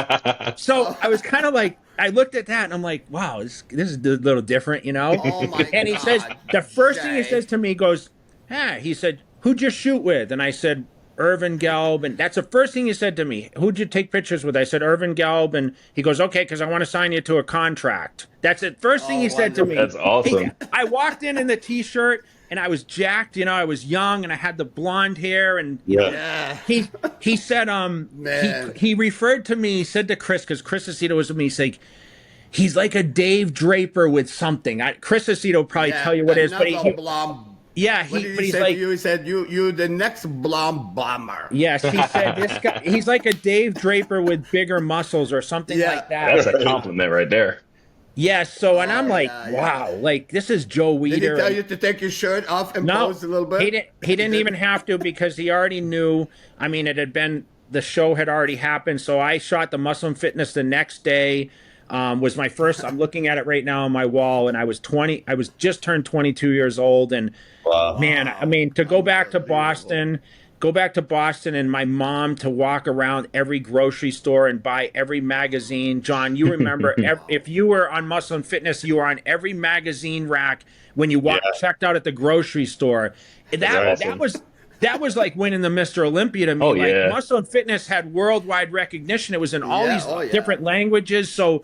So I was kind of like, I looked at that and I'm like, wow, this is a little different, Oh my and he says, the first thing he says to me, he goes, he said, who'd you shoot with? And I said, Irvin Gelb. And that's the first thing he said to me. Who'd you take pictures with? I said, Irvin Gelb. And he goes, okay, because I want to sign you to a contract. That's the first thing he said to me. That's awesome. I walked in the T-shirt. And I was jacked, I was young, and I had the blonde hair, and he said, he referred to me, he said to Chris, because Chris Aceto was with me, he's like a Dave Draper with something. Chris Aceto will probably tell you what it is, but he said you the next blonde bomber. Yes, he said this guy, he's like a Dave Draper with bigger muscles or something like that. That's a compliment right there. Yes, and I'm like, wow, like this is Joe Weider. Did he tell you to take your shirt off and pose a little bit? He didn't even have to, because he already knew. I mean, the show had already happened, so I shot the Muscle and Fitness the next day. Was my first. I'm looking at it right now on my wall, and I was 20. I was just turned 22 years old, and man, I mean, to go back to Boston. And my mom to walk around every grocery store and buy every magazine. John, you remember, if you were on Muscle and Fitness, you were on every magazine rack when you checked out at the grocery store. That was like winning the Mr. Olympia to me. Muscle and Fitness had worldwide recognition. It was in all these different languages. So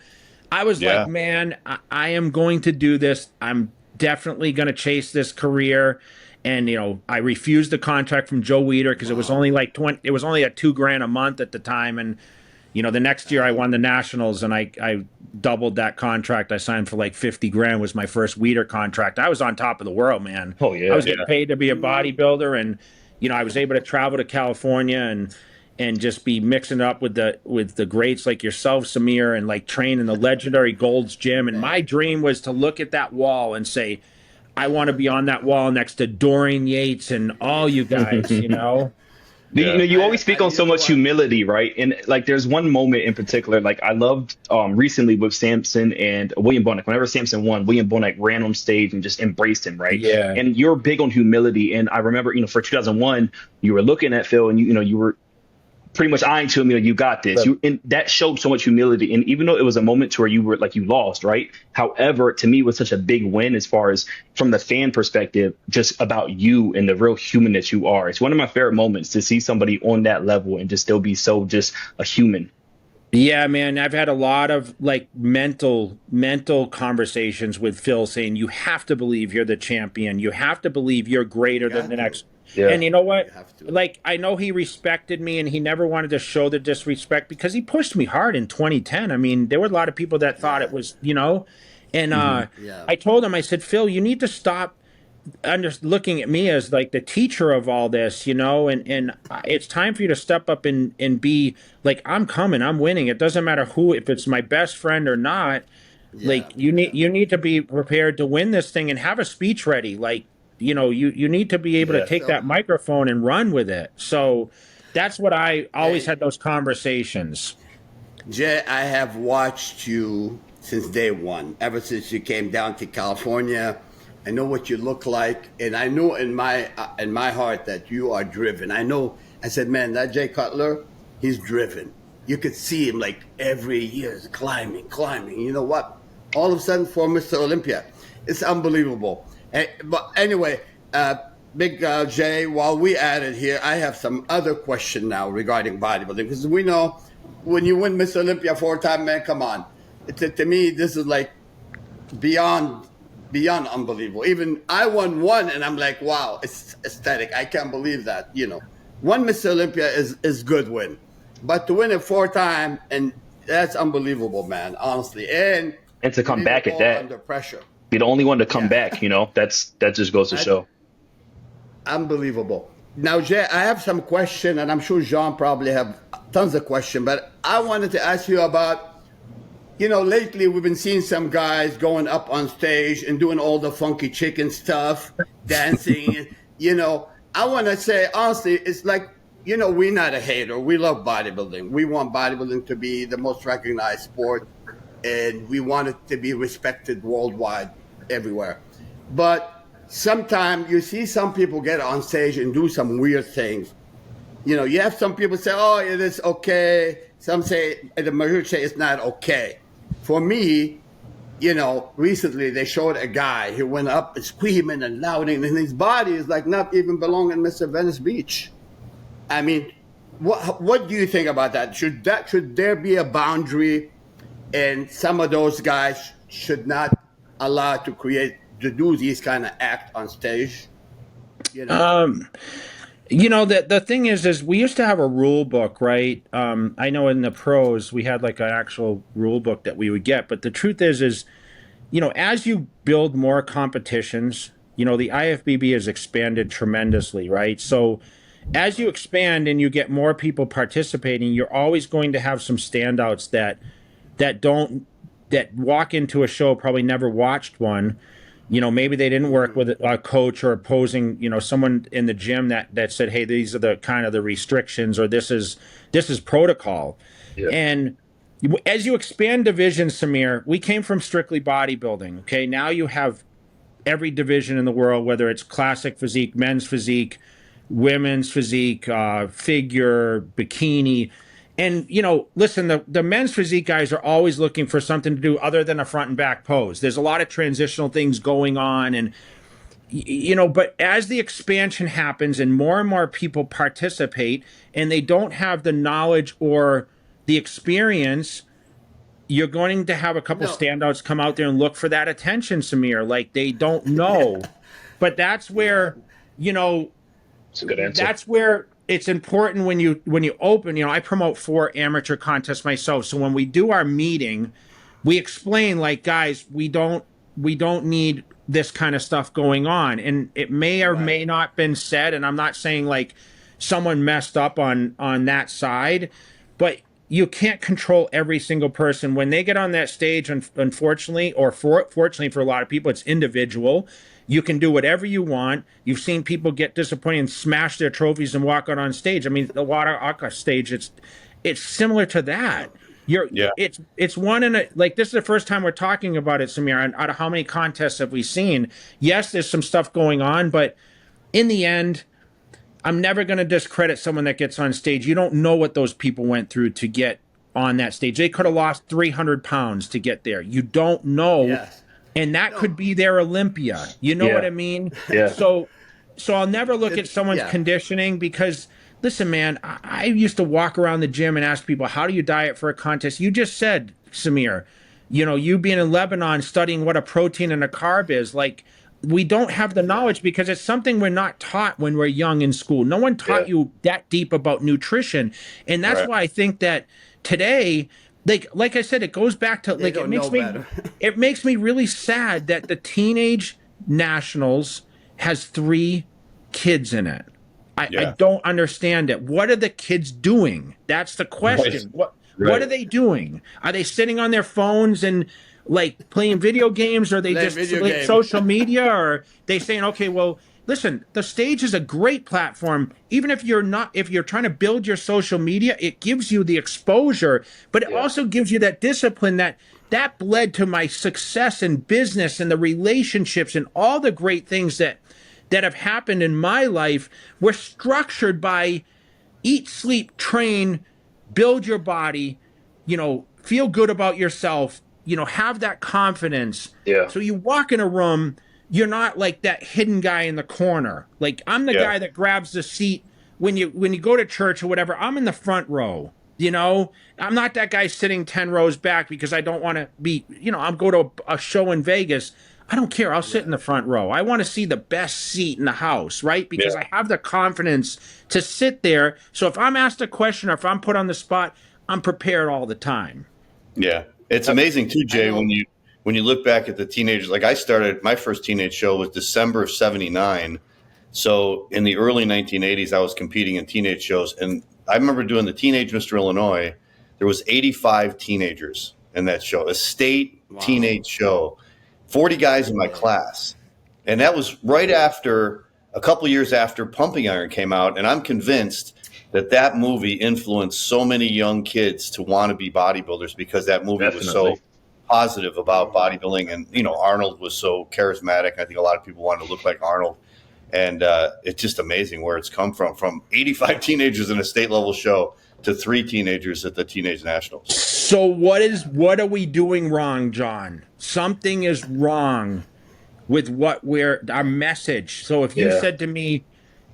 I was like, man, I am going to do this. I'm definitely going to chase this career. And I refused the contract from Joe Weider because it was only like it was only at $2,000 a month at the time. And the next year I won the Nationals, and I doubled that contract. I signed for like $50,000 was my first Weider contract. I was on top of the world, man. Oh yeah, I was getting paid to be a bodybuilder, and I was able to travel to California and just be mixing it up with the greats like yourself, Samir, and like train in the legendary Gold's Gym. And my dream was to look at that wall and say, I want to be on that wall next to Dorian Yates and all you guys, You always speak on so much humility, right? And like, there's one moment in particular, like I loved recently with Samson and William Bonac. Whenever Samson won, William Bonac ran on stage and just embraced him, right? Yeah. And you're big on humility. And I remember, for 2001, you were looking at Phil, and you were pretty much eyeing to him, you got this. And that showed so much humility. And even though it was a moment to where you were like, you lost, right? However, to me, it was such a big win as far as from the fan perspective, just about you and the real human that you are. It's one of my favorite moments to see somebody on that level and just still be so just a human. Yeah, man, I've had a lot of like mental conversations with Phil saying, you have to believe you're the champion. You have to believe you're greater than the next. Yeah. And you know what? Like, I know he respected me, and he never wanted to show the disrespect because he pushed me hard in 2010. I mean, there were a lot of people that thought it was, and I told him, I said, Phil, you need to stop looking at me as like the teacher of all this, and it's time for you to step up and be like, I'm coming, I'm winning. It doesn't matter if it's my best friend or not. Like, you need to be prepared to win this thing and have a speech ready. Like, you need to be able to take that microphone and run with it. So that's what I always had those conversations. Jay, I have watched you since day one, ever since you came down to California. I know what you look like, and I know in my heart that you are driven. I know. I said, man, that Jay Cutler, he's driven. You could see him like every year is climbing, climbing. You know what? All of a sudden, for Mr. Olympia, it's unbelievable. But anyway, Big Jay, while we at it here, I have some other question now regarding bodybuilding, because we know when you win Mr. Olympia 4 times, man, come on. To me, this is like beyond unbelievable. Even I won one, and I'm like, wow, it's aesthetic. I can't believe that. You know, one Mr. Olympia is good win, but to win it 4 times, and that's unbelievable, man. Honestly, and to come back at that under pressure. Be the only one to come back. You know, that just goes to show. Unbelievable. Now, Jay, I have some question, and I'm sure Jean probably have tons of question, but I wanted to ask you about, you know, lately we've been seeing some guys going up on stage and doing all the funky chicken stuff, dancing. You know, I want to say, honestly, it's like, you know, we're not a hater. We love bodybuilding. We want bodybuilding to be the most recognized sport, and we want it to be respected worldwide, everywhere. But sometimes you see some people get on stage and do some weird things. You know, you have some people say, oh, it is okay. Some say, the majority say it's not okay. For me, you know, recently they showed a guy who went up screaming and shouting, and his body is like not even belonging in Mr. Venice Beach. I mean, what do you think about that? Should there be a boundary, and some of those guys should not allow to do these kind of act on stage? You know, the thing is we used to have a rule book, right? I know in the pros we had like an actual rule book that we would get, but the truth is, you know, as you build more competitions, you know, the IFBB has expanded tremendously, right? So as you expand and you get more people participating, you're always going to have some standouts that walk into a show, probably never watched one. You know, maybe they didn't work with a coach or opposing, you know, someone in the gym that said, hey, these are the kind of the restrictions, or this is protocol. Yeah. And as you expand divisions, Samir, we came from strictly bodybuilding. Okay. Now you have every division in the world, whether it's classic physique, men's physique, women's physique, figure, bikini. And, you know, listen, the men's physique guys are always looking for something to do other than a front and back pose. There's a lot of transitional things going on. And, you know, but as the expansion happens and more people participate and they don't have the knowledge or the experience, you're going to have a couple standouts come out there and look for that attention, Samir. Like they don't know. But that's where, you know, it's a good answer. That's where it's important when you open, you know, I promote 4 amateur contests myself. So when we do our meeting, we explain like, guys, we don't need this kind of stuff going on. And it may or may not been said. And I'm not saying like someone messed up on that side, but you can't control every single person when they get on that stage. Unfortunately, or fortunately for a lot of people, it's individual. You can do whatever you want. You've seen people get disappointed and smash their trophies and walk out on stage. I mean, the water aqua stage, it's similar to that. It's one in a, like, this is the first time we're talking about it, Samir. And out of how many contests have we seen? Yes, there's some stuff going on, but in the end, I'm never going to discredit someone that gets on stage. You don't know what those people went through to get on that stage. They could have lost 300 pounds to get there. You don't know. Yes. And that could be their Olympia. You know what I mean? Yeah. So I'll never look at someone's conditioning because, listen, man, I used to walk around the gym and ask people, how do you diet for a contest? You just said, Samir, you know, you being in Lebanon studying what a protein and a carb is, like, we don't have the knowledge because it's something we're not taught when we're young in school. No one taught you that deep about nutrition. And that's why I think that today, like I said, it goes back to like it makes me really sad that the teenage nationals has 3 kids in it. I don't understand it. What are the kids doing? That's the question. What are they doing? Are they sitting on their phones and like playing video games, or are they just social media, or are they saying, okay, well, listen, the stage is a great platform. Even if you're trying to build your social media, it gives you the exposure, but it also gives you that discipline that led to my success in business and the relationships and all the great things that have happened in my life were structured by eat, sleep, train, build your body, feel good about yourself, have that confidence. Yeah. So you walk in a room, you're not like that hidden guy in the corner. Like I'm the guy that grabs the seat when you go to church or whatever. I'm in the front row. I'm not that guy sitting 10 rows back because I don't want to be, I'm go to a show in Vegas. I don't care. I'll sit in the front row. I want to see the best seat in the house, right? Because I have the confidence to sit there. So if I'm asked a question or if I'm put on the spot, I'm prepared all the time. Yeah. It's amazing too, Jay, when you look back at the teenagers. Like I started, my first teenage show was December of 79. So in the early 1980s, I was competing in teenage shows. And I remember doing the Teenage Mr. Illinois. There was 85 teenagers in that show, a state teenage show. 40 guys in my class. And that was right after, a couple years after Pumping Iron came out. And I'm convinced that movie influenced so many young kids to want to be bodybuilders because that movie was so positive about bodybuilding. And, Arnold was so charismatic. I think a lot of people wanted to look like Arnold. And it's just amazing where it's come from 85 teenagers in a state level show to 3 teenagers at the Teenage Nationals. So what are we doing wrong, John? Something is wrong with our message. So if you said to me,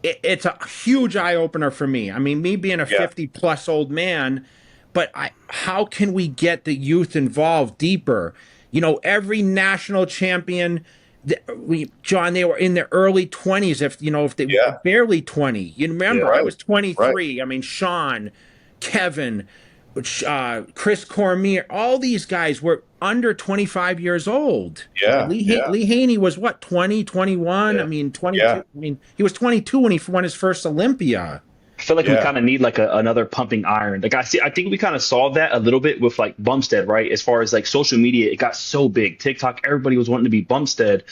it's a huge eye opener for me. I mean, me being a 50 plus old man, but how can we get the youth involved deeper? Every national champion, John, they were in their early 20s. If they were barely 20, you remember, I was 23. Right. I mean, Sean, Kevin, Chris Cormier, all these guys were under 25 years old. Yeah. Lee Haney was what, 20, 21? Yeah. I mean, 22. Yeah. I mean, he was 22 when he won his first Olympia. I feel like we kind of need like another Pumping Iron. Like I think we kind of saw that a little bit with like Bumstead, right? As far as like social media, it got so big. TikTok, everybody was wanting to be Bumstead.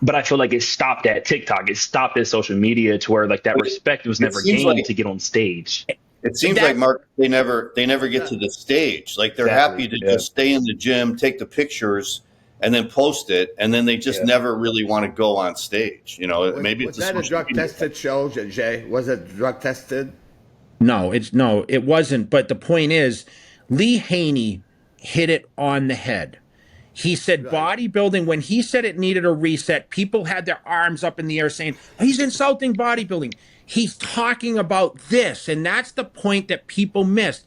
But I feel like it stopped at TikTok. It stopped at social media to where like that respect was never gained to get on stage. It seems like, Mark, they never get to the stage. Like they're happy to just stay in the gym, take the pictures, and then post it, and then they just never really want to go on stage. Maybe was that a drug tested show, Jay? Was it drug tested? No, it wasn't. But the point is, Lee Haney hit it on the head. He said bodybuilding, when he said it needed a reset, people had their arms up in the air saying, he's insulting bodybuilding. He's talking about this, and that's the point that people missed.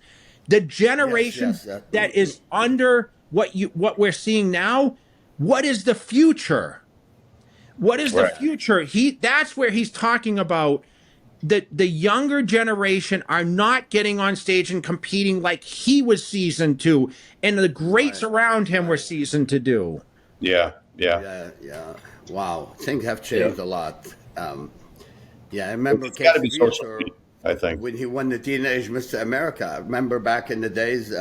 The generation that is under what we're seeing now, what is the future? What is the future? That's where he's talking about the younger generation are not getting on stage and competing like he was seasoned to, and the greats around him were seasoned to do. Yeah. Wow, things have changed a lot. I remember Casey Vitor, I think, when he won the Teenage Mr. America. I remember back in the days,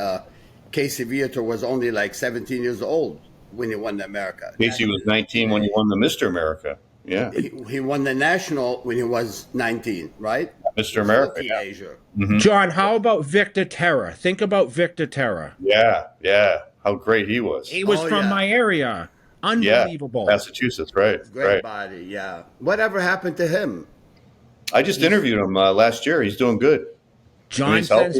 Casey Vitor was only like 17 years old when he won the America. Casey was 19 when he won the Mr. America. Yeah, he won the national when he was 19, right? Mr. America. Teenager. Mm-hmm. John, how about Victor Terra? Think about Victor Terra. Yeah. How great he was. He was from my area. Unbelievable. Yeah. Massachusetts, right? Great body. Yeah. Whatever happened to him? I just interviewed him last year. He's doing good. John sends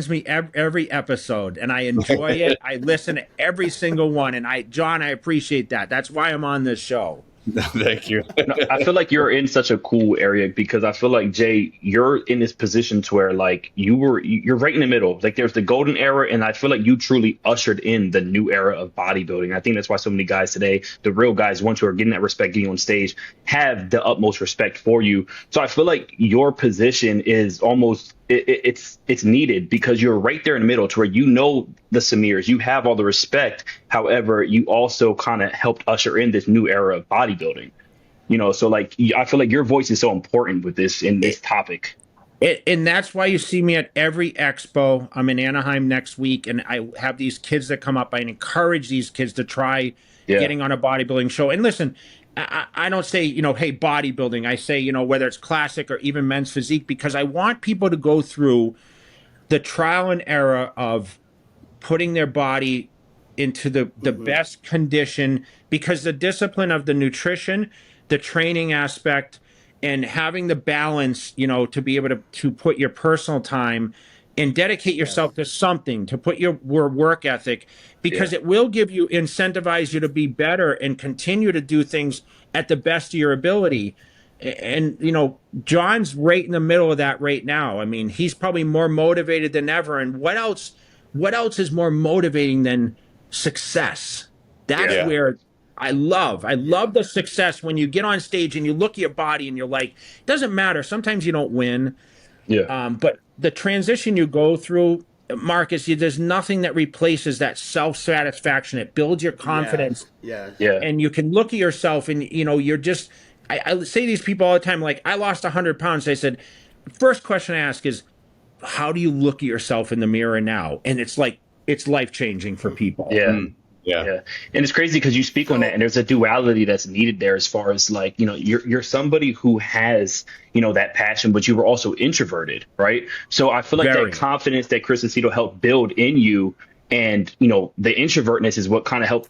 me every episode, and I enjoy it. I listen to every single one, and I appreciate that. That's why I'm on this show. Thank you. I feel like you're in such a cool area because I feel like, Jay, you're in this position to where like you're right in the middle. Like there's the golden era, and I feel like you truly ushered in the new era of bodybuilding. I think that's why so many guys today, the real guys, once who are getting that respect, getting on stage, have the utmost respect for you. So I feel like your position is almost it's needed because you're right there in the middle to where the Samirs, you have all the respect. However, you also kind of helped usher in this new era of bodybuilding. So like I feel like your voice is so important with this in this topic. And that's why you see me at every expo. I'm in Anaheim next week, and I have these kids that come up. I encourage these kids to try getting on a bodybuilding show. And listen, I don't say, hey, bodybuilding. I say, whether it's classic or even men's physique, because I want people to go through the trial and error of putting their body into the best condition, because the discipline of the nutrition, the training aspect, and having the balance, to be able to put your personal time and dedicate yourself to something, to put your work ethic, because it will give you, incentivize you to be better and continue to do things at the best of your ability. And John's right in the middle of that right now. I mean, he's probably more motivated than ever. And what else is more motivating than success? That's where I love the success when you get on stage and you look at your body and you're like, it doesn't matter. Sometimes you don't win. But the transition you go through, Marcus, there's nothing that replaces that self-satisfaction. It builds your confidence. And you can look at yourself and, you're just, I say these people all the time, like, I lost 100 pounds. I said, first question I ask is, how do you look at yourself in the mirror now? And it's like, it's life-changing for people. Yeah. And it's crazy because you speak on that, and there's a duality that's needed there, as far as like, you're somebody who has, that passion, but you were also introverted, right? So I feel like that confidence that Chris Aceto helped build in you, and, the introvertness is what kind of helped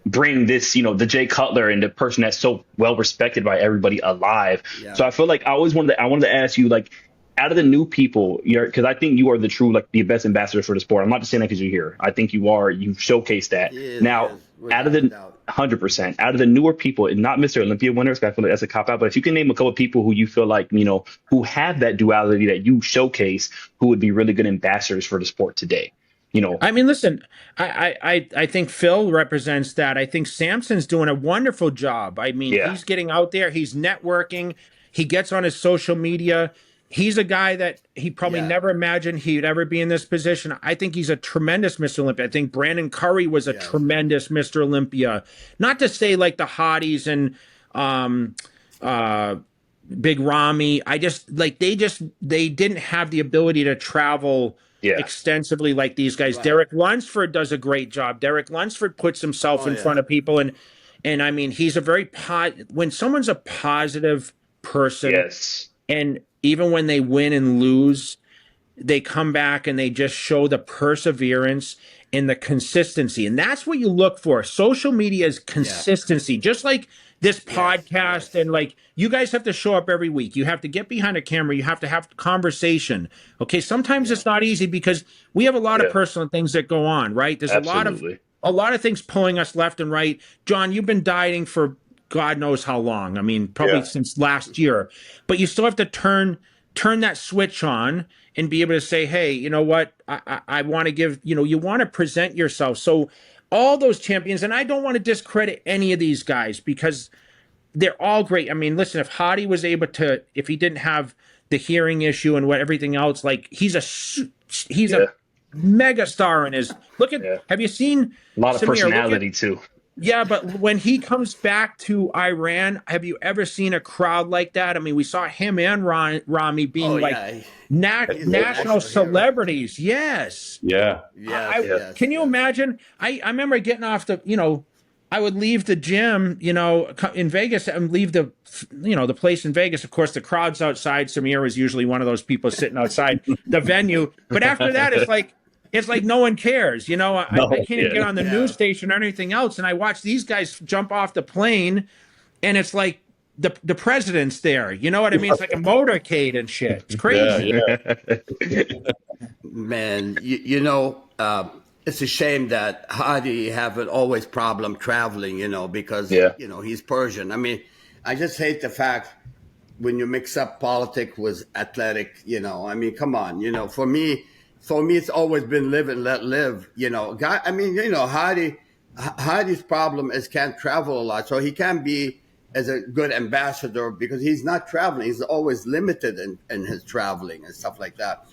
bring this, the Jay Cutler and the person that's so well respected by everybody alive. So I feel like I wanted to ask you, like, out of the new people, because I think you are the best ambassador for the sport. I'm not just saying that because you're here. I think you are. You've showcased that. Now, out of the 100%, out of the newer people, and not Mr. Olympia winners, I feel like that's a cop out. But if you can name a couple of people who you feel like, who have that duality that you showcase, who would be really good ambassadors for the sport today. I mean, listen, I think Phil represents that. I think Samson's doing a wonderful job. I mean, he's getting out there, he's networking, he gets on his social media. He's a guy that he probably never imagined he'd ever be in this position. I think he's a tremendous Mr. Olympia. I think Brandon Curry was a tremendous Mr. Olympia. Not to say like the Hotties and Big Ramy. I just like they didn't have the ability to travel extensively like these guys. Derek Lunsford does a great job. Derek Lunsford puts himself in front of people, and I mean, he's a very when someone's a positive person, and even when they win and lose, they come back and they just show the perseverance and the consistency. And that's what you look for. Social media is consistency, just like this podcast. And like, you guys have to show up every week. You have to get behind a camera. You have to have conversation. Okay. Sometimes it's not easy because we have a lot of personal things that go on, right? There's a lot of things pulling us left and right. John, you've been dieting for God knows how long. I mean, probably since last year. But you still have to turn that switch on and be able to say, hey, you know what? I want to give, you want to present yourself. So all those champions, and I don't want to discredit any of these guys because they're all great. I mean, listen, if Hottie was able to, if he didn't have the hearing issue and everything else, like he's a mega star in his, have you seen a lot of Samir, personality too? Yeah, but when he comes back to Iran, have you ever seen a crowd like that? I mean, we saw him and Ramy being national celebrities. Yes. Can you imagine? I remember getting off I would leave the gym, in Vegas and leave the place in Vegas. Of course, the crowd's outside. Samir was usually one of those people sitting outside the venue. But after that, it's like no one cares, I can't even get on the news station or anything else. And I watch these guys jump off the plane, and it's like the president's there. You know what I mean? It's like a motorcade and shit. It's crazy. Man, it's a shame that Hadi have an always problem traveling, because, he's Persian. I mean, I just hate the fact when you mix up politics with athletic, I mean, come on, for me, it's always been live and let live, Hadi's problem is can't travel a lot. So he can't be as a good ambassador because he's not traveling. He's always limited in his traveling and stuff like that.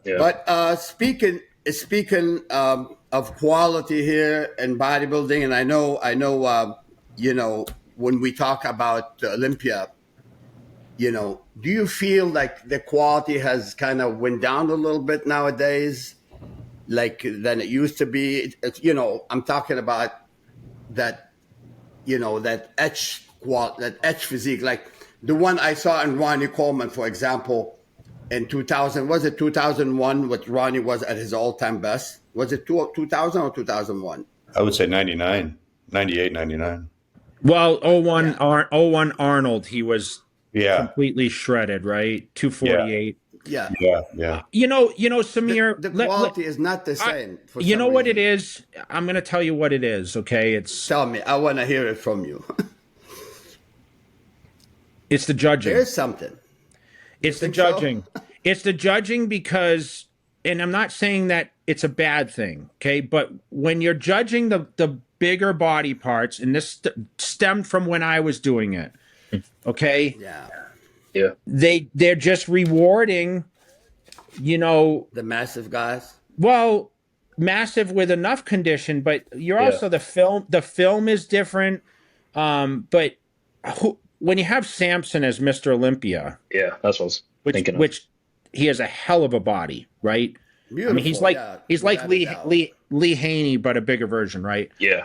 But speaking of quality here in bodybuilding, and I know, when we talk about Olympia, do you feel like the quality has kind of went down a little bit nowadays, like than it used to be? I'm talking about that, that etched that etched physique, like the one I saw in Ronnie Coleman, for example, in 2000. Was it 2001? What Ronnie was at his all-time best? Was it 2000 or 2001? I would say 99, 98, 99. Well, 01, yeah. 01 Arnold, he was completely shredded, right? 248. Yeah. You know, Samir, the quality is not the same. You know what it is? I'm going to tell you what it is. Okay, tell me. I want to hear it from you. It's the judging. There's something. It's the judging. So? It's the judging because, and I'm not saying that it's a bad thing, okay? But when you're judging the bigger body parts, and this stemmed from when I was doing it, okay? Yeah. They're just rewarding, the massive guys. Well, massive with enough condition, but you're also the film is different. But when you have Samson as Mr. Olympia, that's what I was thinking of. Which he has a hell of a body, right? Beautiful, I mean, he's like Lee Haney, but a bigger version, right? Yeah.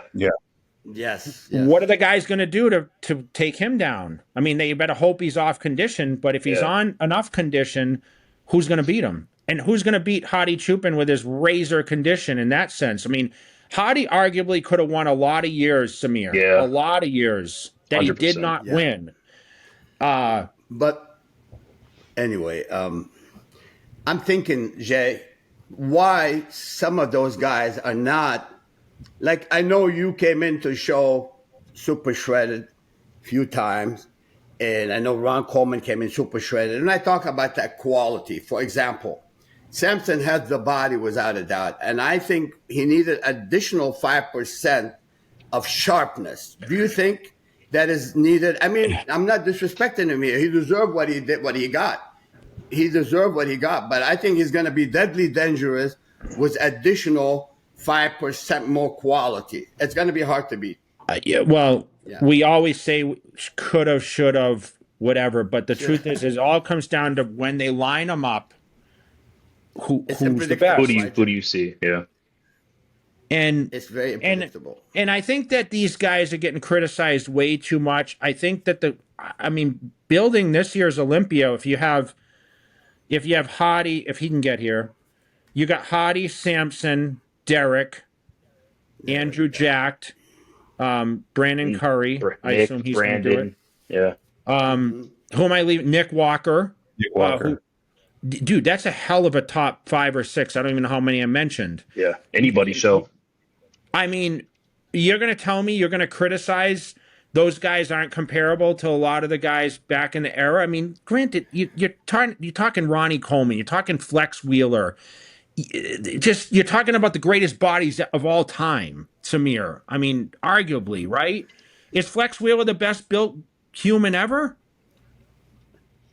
Yes. What are the guys going to do to take him down? I mean, they better hope he's off condition, but if he's on enough condition, who's going to beat him? And who's going to beat Hadi Chupin with his razor condition in that sense? I mean, Hadi arguably could have won a lot of years, Samir. Yeah. A lot of years that he did not win. But anyway, I'm thinking, Jay, why some of those guys are not, like, I know you came into show super shredded a few times, and I know Ron Coleman came in super shredded, and I talk about that quality. For example, Samson had the body without a doubt, and I think he needed additional 5% of sharpness. Do you think that is needed? I mean, I'm not disrespecting him here. He deserved what he did, what he got. He deserved what he got, but I think he's going to be deadly dangerous with additional 5% more quality. It's going to be hard to beat. We always say could have, should have, whatever, but the truth is it all comes down to when they line them up, who's the best. Who do you see? Yeah. And it's very unpredictable. And I think that these guys are getting criticized way too much. I think that building this year's Olympia, if you have Hadi, if he can get here, you got Hadi, Samson, Derek, Andrew Jacked, Brandon Curry. I assume he's going to do it. Yeah. Who am I leaving? Nick Walker. Dude, that's a hell of a top 5 or 6. I don't even know how many I mentioned. Yeah. Anybody show. I mean, you're going to tell me you're going to criticize those guys aren't comparable to a lot of the guys back in the era. I mean, granted, you're talking Ronnie Coleman, you're talking Flex Wheeler. You're talking about the greatest bodies of all time, Samir. I mean, arguably, right? Is Flex Wheeler the best built human ever?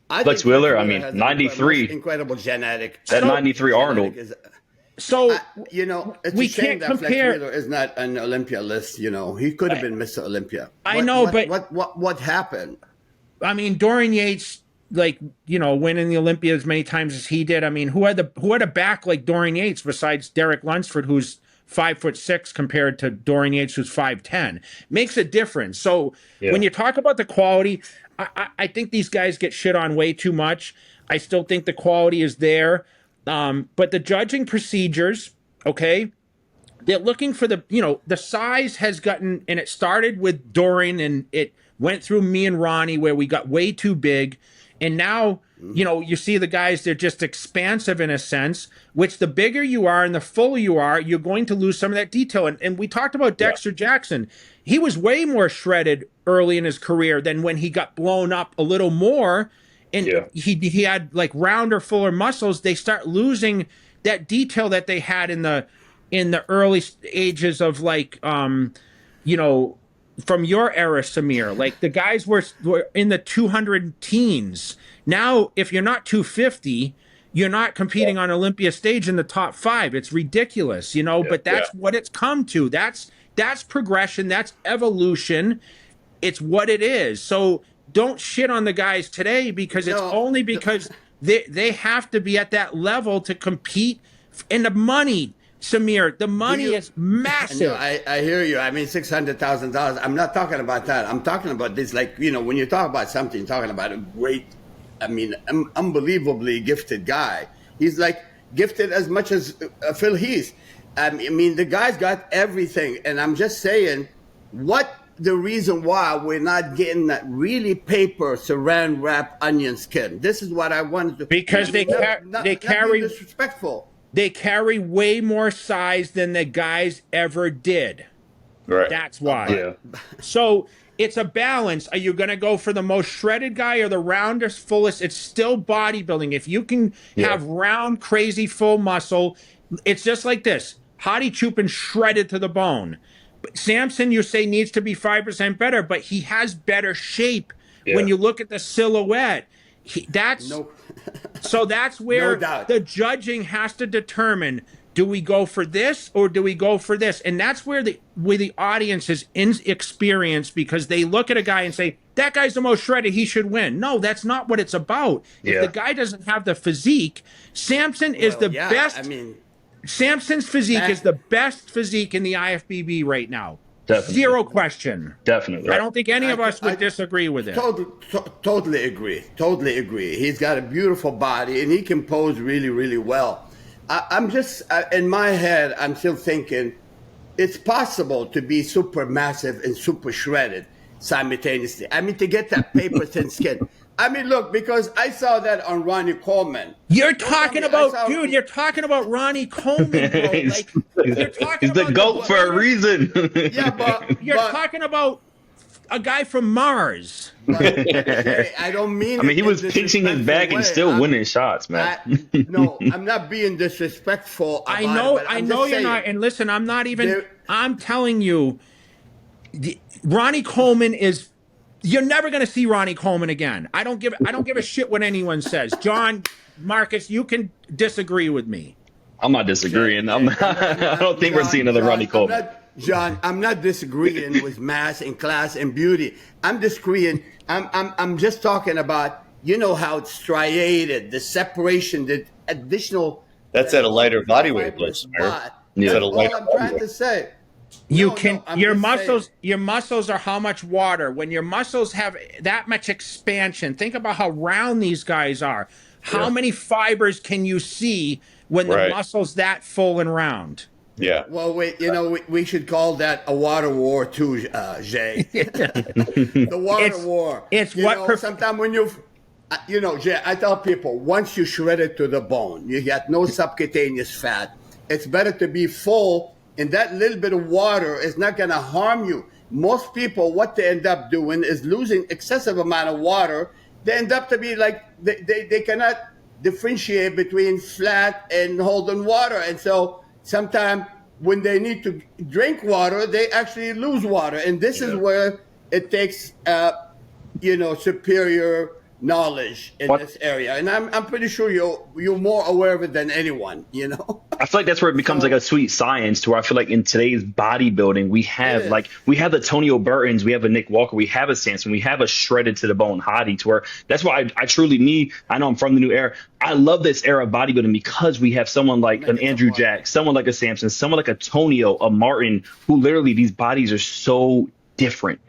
Flex Wheeler, I mean, 93. Incredible genetic. That 93 Arnold. So, it's we a shame can't that compare. Flex Wheeler is not an Olympia list. He could have been Mr. Olympia. What happened? I mean, Dorian Yates, winning the Olympia as many times as he did. I mean, who had a back like Dorian Yates besides Derek Lunsford, who's 5'6" compared to Dorian Yates, who's 5'10"? Makes a difference. So when you talk about the quality, I think these guys get shit on way too much. I still think the quality is there. But the judging procedures, okay, they're looking for the size has gotten, and it started with Dorian and it went through me and Ronnie where we got way too big. And now, you see the guys, they're just expansive in a sense, which the bigger you are and the fuller you are, you're going to lose some of that detail. And we talked about Dexter Jackson. He was way more shredded early in his career than when he got blown up a little more. And he had like rounder, fuller muscles. They start losing that detail that they had in the early ages of from your era, Samir. Like the guys were in the 200 teens. Now, if you're not 250, you're not competing on Olympia stage in the top 5. It's ridiculous, but that's what it's come to. That's progression. That's evolution. It's what it is. So don't shit on the guys today because it's only because they have to be at that level to compete. And the money, Samir, the money is massive. No, I hear you. I mean, $600,000. I'm not talking about that. I'm talking about this, like, when you talk about something, you're talking about a great, unbelievably gifted guy. He's like gifted as much as Phil Heath. I mean, the guy's got everything. And I'm just saying, what the reason why we're not getting that really paper saran wrap onion skin? This is what I wanted to. Because they carry being disrespectful. They carry way more size than the guys ever did. Right. That's why. Yeah. So it's a balance. Are you going to go for the most shredded guy or the roundest, fullest? It's still bodybuilding. If you can have round, crazy, full muscle, it's just like this. Hottie Chupin shredded to the bone. But Samson, you say, needs to be 5% better, but he has better shape when you look at the silhouette. So that's where the judging has to determine, do we go for this or do we go for this? And that's where the audience is inexperienced, because they look at a guy and say, that guy's the most shredded, he should win. No, that's not what it's about. If the guy doesn't have the physique, Samson is the best. Samson's physique is the best physique in the IFBB right now. Definitely. Zero question. Definitely. I don't think any of us would disagree with it. Totally agree. Totally agree. He's got a beautiful body and he can pose really, really well. I'm just, in my head, I'm still thinking it's possible to be super massive and super shredded simultaneously. I mean, to get that paper thin skin. I mean, look, because I saw that on Ronnie Coleman. You're talking about Ronnie Coleman, bro. Like, you're talking He's the GOAT for a reason. Yeah, but you're talking about a guy from Mars. But, I don't mean. I mean, he was pinching his bag and still winning shots, man. No, I'm not being disrespectful. I know you're not. And listen, I'm not even. I'm telling you, Ronnie Coleman is. You're never going to see Ronnie Coleman again. I don't give a shit what anyone says. John, Marcus, you can disagree with me. I'm not disagreeing. I don't think we're seeing another Ronnie Coleman. John, I'm not disagreeing with mass and class and beauty. I'm disagreeing. I'm just talking about, how it's striated, the separation, the additional. That's at a lighter body weight, Bliss. That's all I'm trying to say. Your muscles are how much water. When your muscles have that much expansion, think about how round these guys are. How many fibers can you see when the muscle's that full and round? Yeah. Well, we should call that a water war too, Jay. The water war. It's sometimes when Jay, I tell people, once you shred it to the bone, you got no subcutaneous fat. It's better to be full. And that little bit of water is not going to harm you. Most people, what they end up doing is losing excessive amount of water. They end up to be like, they cannot differentiate between flat and holding water. And so sometimes when they need to drink water, they actually lose water. And this is where it takes, superior knowledge in this area, and I'm pretty sure you're more aware of it than anyone. I feel like that's where it becomes like a sweet science. To where I feel like in today's bodybuilding, we have the Tonio Burtons, we have a Nick Walker, we have a Samson, we have a shredded to the bone Hottie. To where that's why I truly need. I know I'm from the new era. I love this era of bodybuilding because we have someone like an Andrew Jack, someone like a Samson, someone like a Tonio, a Martin, who literally these bodies are so different.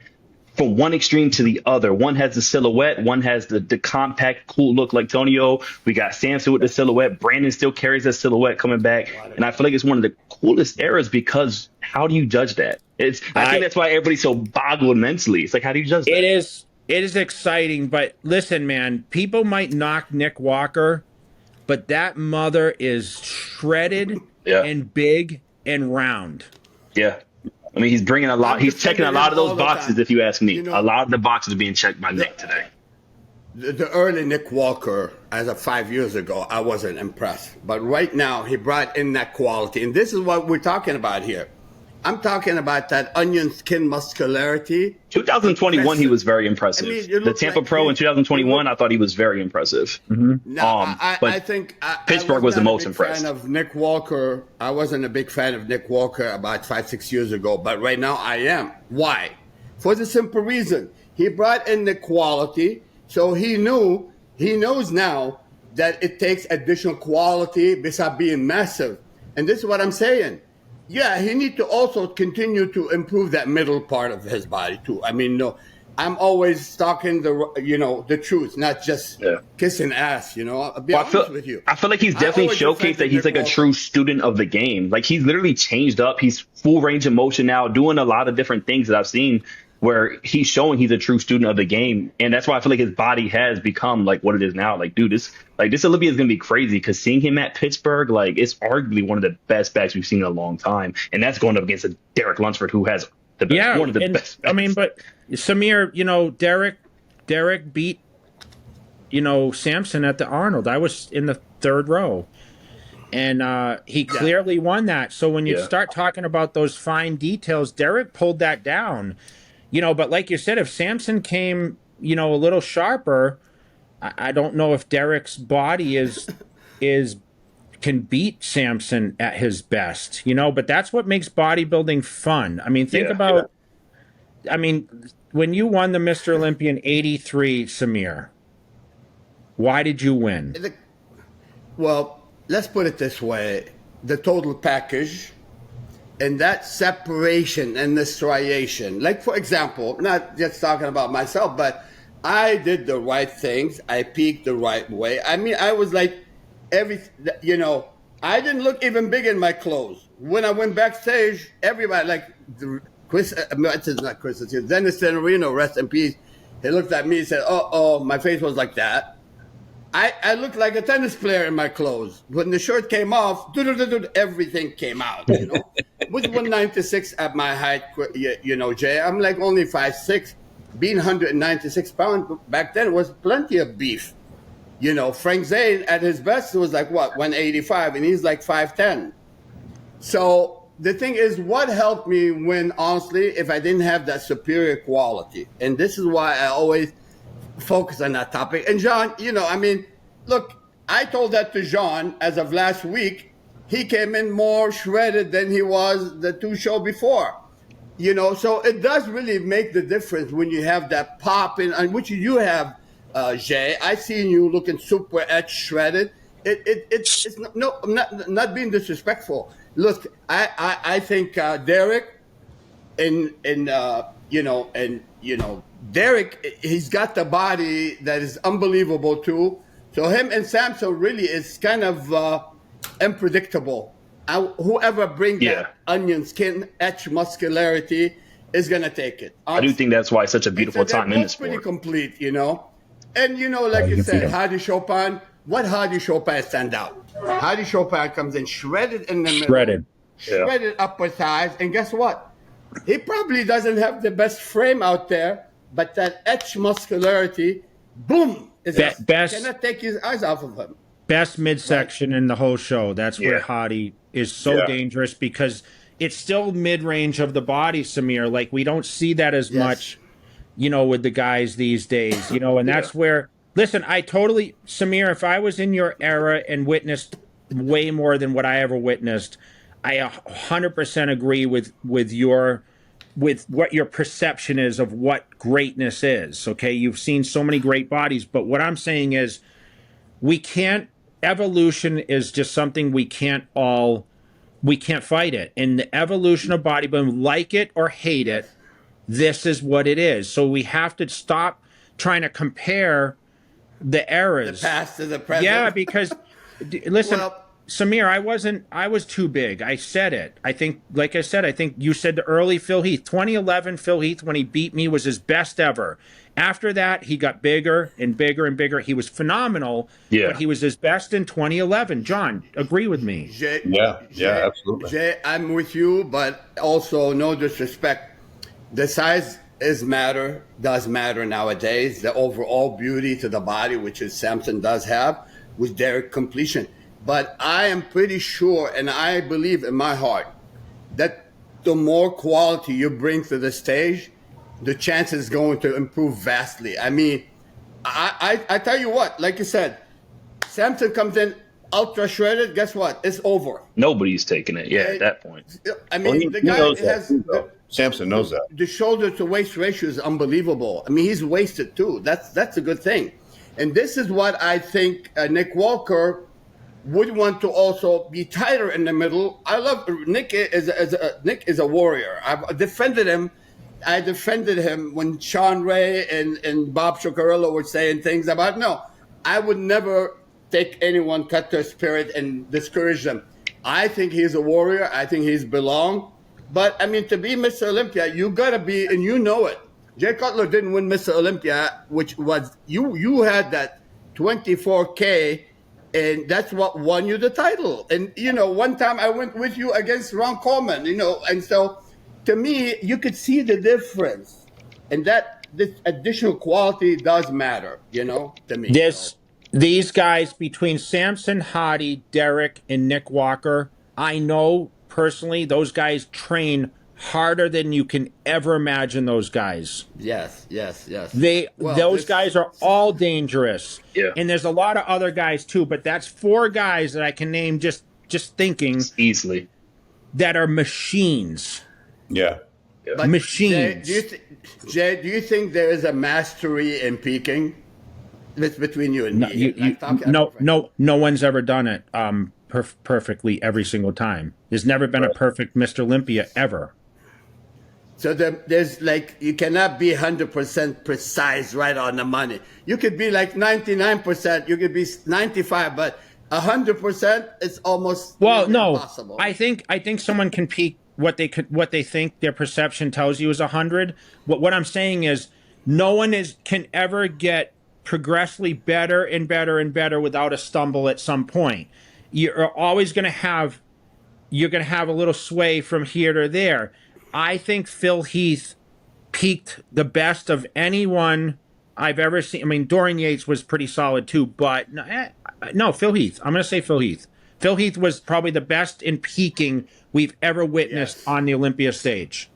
From one extreme to the other. One has the silhouette, one has the compact, cool look like Tonio. We got Samson with the silhouette. Brandon still carries that silhouette coming back. And I feel like it's one of the coolest eras because how do you judge that? I think that's why everybody's so boggled mentally. It's like, how do you judge that? It is exciting, but listen, man, people might knock Nick Walker, but that mother is shredded and big and round. Yeah. I mean, he's bringing a lot. He's checking a lot of those boxes, if you ask me. A lot of the boxes are being checked by Nick today. The early Nick Walker, as of 5 years ago, I wasn't impressed. But right now, he brought in that quality. And this is what we're talking about here. I'm talking about that onion skin muscularity. 2021, he was very impressive. I mean, the Tampa Pro in 2021, I thought he was very impressive. Mm-hmm. No, I think Pittsburgh was the most impressed. Fan of Nick Walker. I wasn't a big fan of Nick Walker about 5-6 years ago, but right now I am. Why? For the simple reason he brought in the quality, so he knows now that it takes additional quality besides being massive. And this is what I'm saying. Yeah, he need to also continue to improve that middle part of his body too. I mean, no, I'm always talking the truth, not just kissing ass. I'll be honest with you. I feel like he's definitely showcased that he's like a true student of the game. Like he's literally changed up. He's full range of motion now, doing a lot of different things that I've seen where he's showing he's a true student of the game. And that's why I feel like his body has become like what it is now. Like, dude, this Olympia is going to be crazy because seeing him at Pittsburgh, like it's arguably one of the best backs we've seen in a long time. And that's going up against a Derek Lunsford who has the best, one of the best backs. I mean, but Samir, Derek beat, Samson at the Arnold. I was in the third row. And he clearly won that. So when you start talking about those fine details, Derek pulled that down. But like you said, if Samson came, a little sharper, I don't know if Derek's body can beat Samson at his best, but that's what makes bodybuilding fun. I mean, think about, when you won the Mr. Olympia in 83, Samir, why did you win? Well, let's put it this way. The total package and that separation and the striation. Like, for example, not just talking about myself, but I did the right things. I peaked the right way. I mean, I was like, I didn't look even big in my clothes. When I went backstage, everybody, like, Dennis Tenorino, rest in peace, he looked at me and said, my face was like that. I looked like a tennis player in my clothes. When the shirt came off, everything came out, With 196 at my height, Jay, I'm like only 5'6". Being 196 pounds back then was plenty of beef. Frank Zane at his best was like, 185, and he's like 5'10". So the thing is, what helped me win, honestly, if I didn't have that superior quality? And this is why I always focus on that topic. And John, look, I told that to John as of last week. He came in more shredded than he was the two show before. So it does really make the difference when you have that pop in, and which you have, Jay. I seen you looking super shredded. It's no, I'm not being disrespectful. Look, I think Derek Derek, he's got the body that is unbelievable too. So him and Samson really is kind of unpredictable. Whoever brings that onion skin etch muscularity is gonna take it. I do think that's why it's such a beautiful time in the sport. Pretty complete, And like you said, Hadi Chopin. What Hadi Chopin stand out? Hadi Chopin comes in shredded in the middle, shredded upper thighs, and guess what? He probably doesn't have the best frame out there, but that etch muscularity, boom, cannot take his eyes off of him. Best midsection in the whole show. That's where Hadi is so dangerous, because it's still mid-range of the body, Samir. Like, we don't see that as much, with the guys these days, and that's where, listen, Samir, if I was in your era and witnessed way more than what I ever witnessed, I 100% agree with what your perception is of what greatness is. Okay, you've seen so many great bodies, but what I'm saying is, evolution is just something we can't fight it. And the evolution of bodybuilding, like it or hate it, this is what it is. So we have to stop trying to compare the eras, the past to the present. Yeah, because listen, Samir, I was too big. I said it. I think you said the early Phil Heath, 2011 Phil Heath, when he beat me, was his best ever. After that, he got bigger and bigger and bigger. He was phenomenal, but he was his best in 2011. John, agree with me. Jay, absolutely. Jay, I'm with you, but also no disrespect. The size does matter nowadays. The overall beauty to the body, which is Samson does have, with Derek completion. But I am pretty sure, and I believe in my heart, that the more quality you bring to the stage, the chance is going to improve vastly. I mean, I tell you what, like you said, Samson comes in ultra shredded, guess what? It's over. Nobody's taking it, at that point. I mean, the guy has... Samson knows that. The shoulder to waist ratio is unbelievable. I mean, he's wasted too. That's a good thing. And this is what I think Nick Walker would want to also be tighter in the middle. I love Nick. Nick is a warrior. I've defended him. I defended him when Sean Ray and Bob Chucarello were saying things about, no, I would never take anyone cut their spirit and discourage them. I think he's a warrior. I think he's belong. But I mean, to be Mr. Olympia, you gotta be, and you know it. Jay Cutler didn't win Mr. Olympia, which was you had that 24K, and that's what won you the title. And one time I went with you against Ron Coleman, and so to me, you could see the difference, and that this additional quality does matter, to me. These guys between Samson, Hadi, Derek, and Nick Walker, I know personally those guys train harder than you can ever imagine. Those guys. Yes. Those guys are all dangerous. Yeah. And there's a lot of other guys too, but that's 4 guys that I can name just thinking easily that are machines. Yeah. But machines. Jay, do you think there is a mastery in peaking? It's between you and me. No one's ever done it perfectly every single time. There's never been a perfect Mr. Olympia ever. So there's you cannot be 100% precise right on the money. You could be like 99%, you could be 95%, but 100% it's almost impossible. I think someone can peak what they think their perception tells you is 100. What I'm saying is no one can ever get progressively better and better and better without a stumble at some point. You're always going to have a little sway from here to there. I think Phil Heath peaked the best of anyone I've ever seen. I mean, Dorian Yates was pretty solid too, but no, Phil Heath. I'm going to say Phil Heath. Phil Heath was probably the best in peaking we've ever witnessed on the Olympia stage.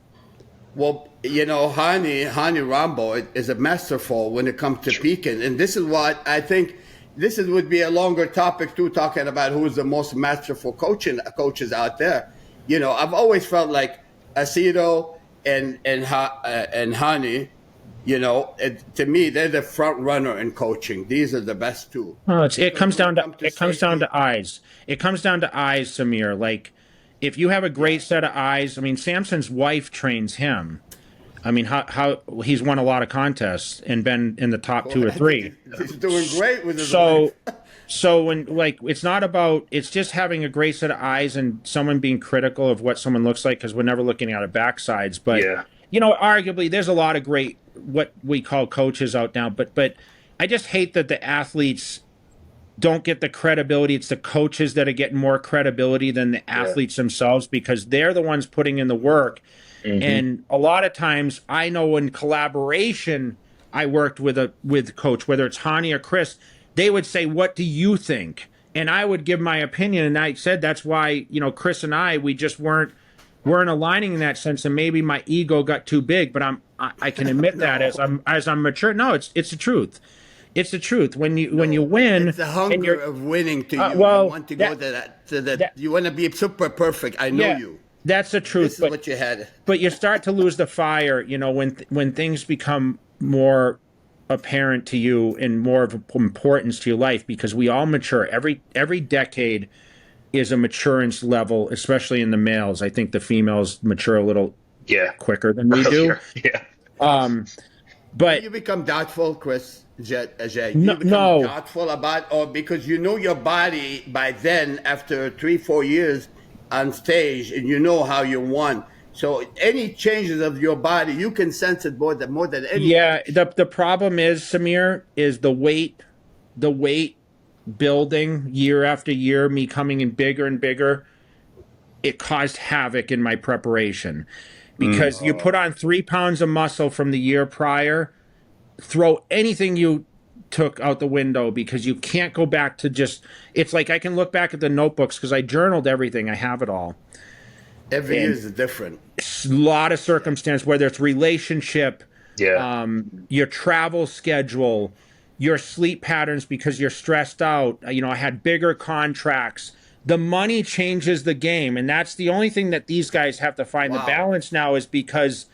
Well, Hani Rambo is a masterful when it comes to peaking. And this is what I think would be a longer topic too, talking about who's the most masterful coaches out there. I've always felt like Aceto and Hani, to me, they're the front runner in coaching. These are the best two. Well, it comes down to eyes. It comes down to eyes, Samir. Like, if you have a great set of eyes, I mean, Samson's wife trains him. I mean, how he's won a lot of contests and been in the top 2 or 3. He's doing great with his wife. So when it's just having a great set of eyes and someone being critical of what someone looks like, because we're never looking at our backsides. But arguably, there's a lot of great what we call coaches out now. But I just hate that the athletes don't get the credibility. It's the coaches that are getting more credibility than the athletes themselves, because they're the ones putting in the work. Mm-hmm. And a lot of times, I know in collaboration, I worked with coach, whether it's Hani or Chris, they would say, "What do you think?" And I would give my opinion. And I said that's why Chris and we just weren't aligning in that sense. And maybe my ego got too big. But I can admit that as I'm mature. No, it's the truth. It's the truth. When you win, it's the hunger of winning to you. You want to go to that. You want to be super perfect. I know you. That's the truth. This is what you had. But you start to lose the fire, when things become more apparent to you and more of importance to your life, because we all mature. Every decade is a maturance level, especially in the males. I think the females mature a little quicker than we do. Yeah. But you become doubtful, Chris. Jay, you become doubtful about, because your body by then, after 3-4 years on stage, and how you won. So any changes of your body, you can sense it more than any. Yeah, the problem is, Samir, is the weight building year after year, me coming in bigger and bigger. It caused havoc in my preparation, because you put on 3 pounds of muscle from the year prior, throw anything you took out the window, because you can't go back to it's like I can look back at the notebooks because I journaled everything. I have it all. Every year is different. A lot of circumstance, whether it's relationship, your travel schedule, your sleep patterns because you're stressed out. I had bigger contracts. The money changes the game, and that's the only thing that these guys have to find the balance now, is because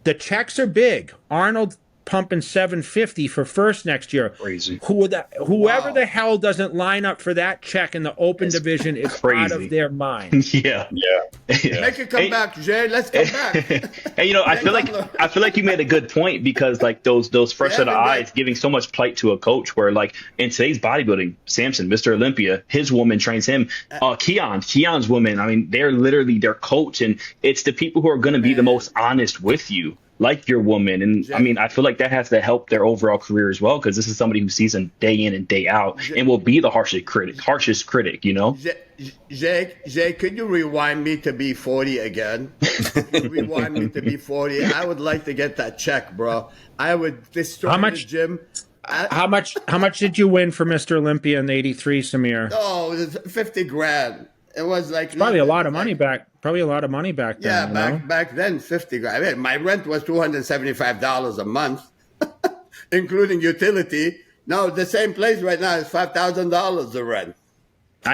the checks are big. Arnold pumping 750 for first next year. Crazy. Whoever the hell doesn't line up for that check in the open division is crazy. out of their mind. Yeah. Make it come back, Jay. Let's come back. And I feel like you made a good point, because like those fresh set of eyes giving so much plight to a coach, where like in today's bodybuilding, Samson, Mr. Olympia, his woman trains him. Keon's woman, I mean, they're literally their coach, and it's the people who are going to be the most honest with you, like your woman. And I mean, I feel like that has to help their overall career as well, because this is somebody who sees them day in and day out and will be the harshest critic, you know? Jay, could you rewind me to be 40 again? Rewind me to be 40. I would like to get that check, bro. I would destroy the gym. How much did you win for Mr. Olympia in '83, Samir? Oh, it was 50 grand. It was like probably a lot of money back. Probably a lot of money back then. Yeah, back then, 50 grand. I mean, my rent was $275 a month, including utility. No, the same place right now is $5,000 the rent.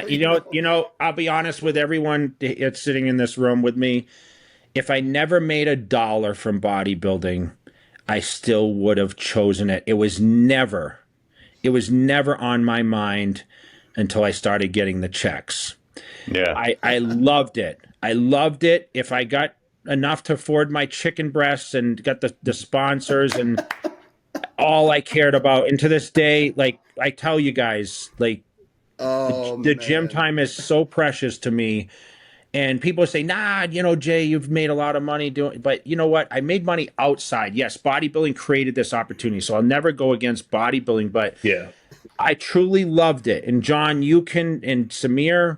You know, I'll be honest with everyone that's sitting in this room with me. If I never made $1 from bodybuilding, I still would have chosen it. It was never on my mind until I started getting the checks. Yeah. I loved it. I loved it. If I got enough to afford my chicken breasts and got the sponsors and all I cared about. And to this day, like I tell you guys, like the gym time is so precious to me. And people say, nah, you know, Jay, you've made a lot of money doing, but you know what? I made money outside. Yes, bodybuilding created this opportunity. So I'll never go against bodybuilding, but yeah, I truly loved it. And John, you can, and Samir,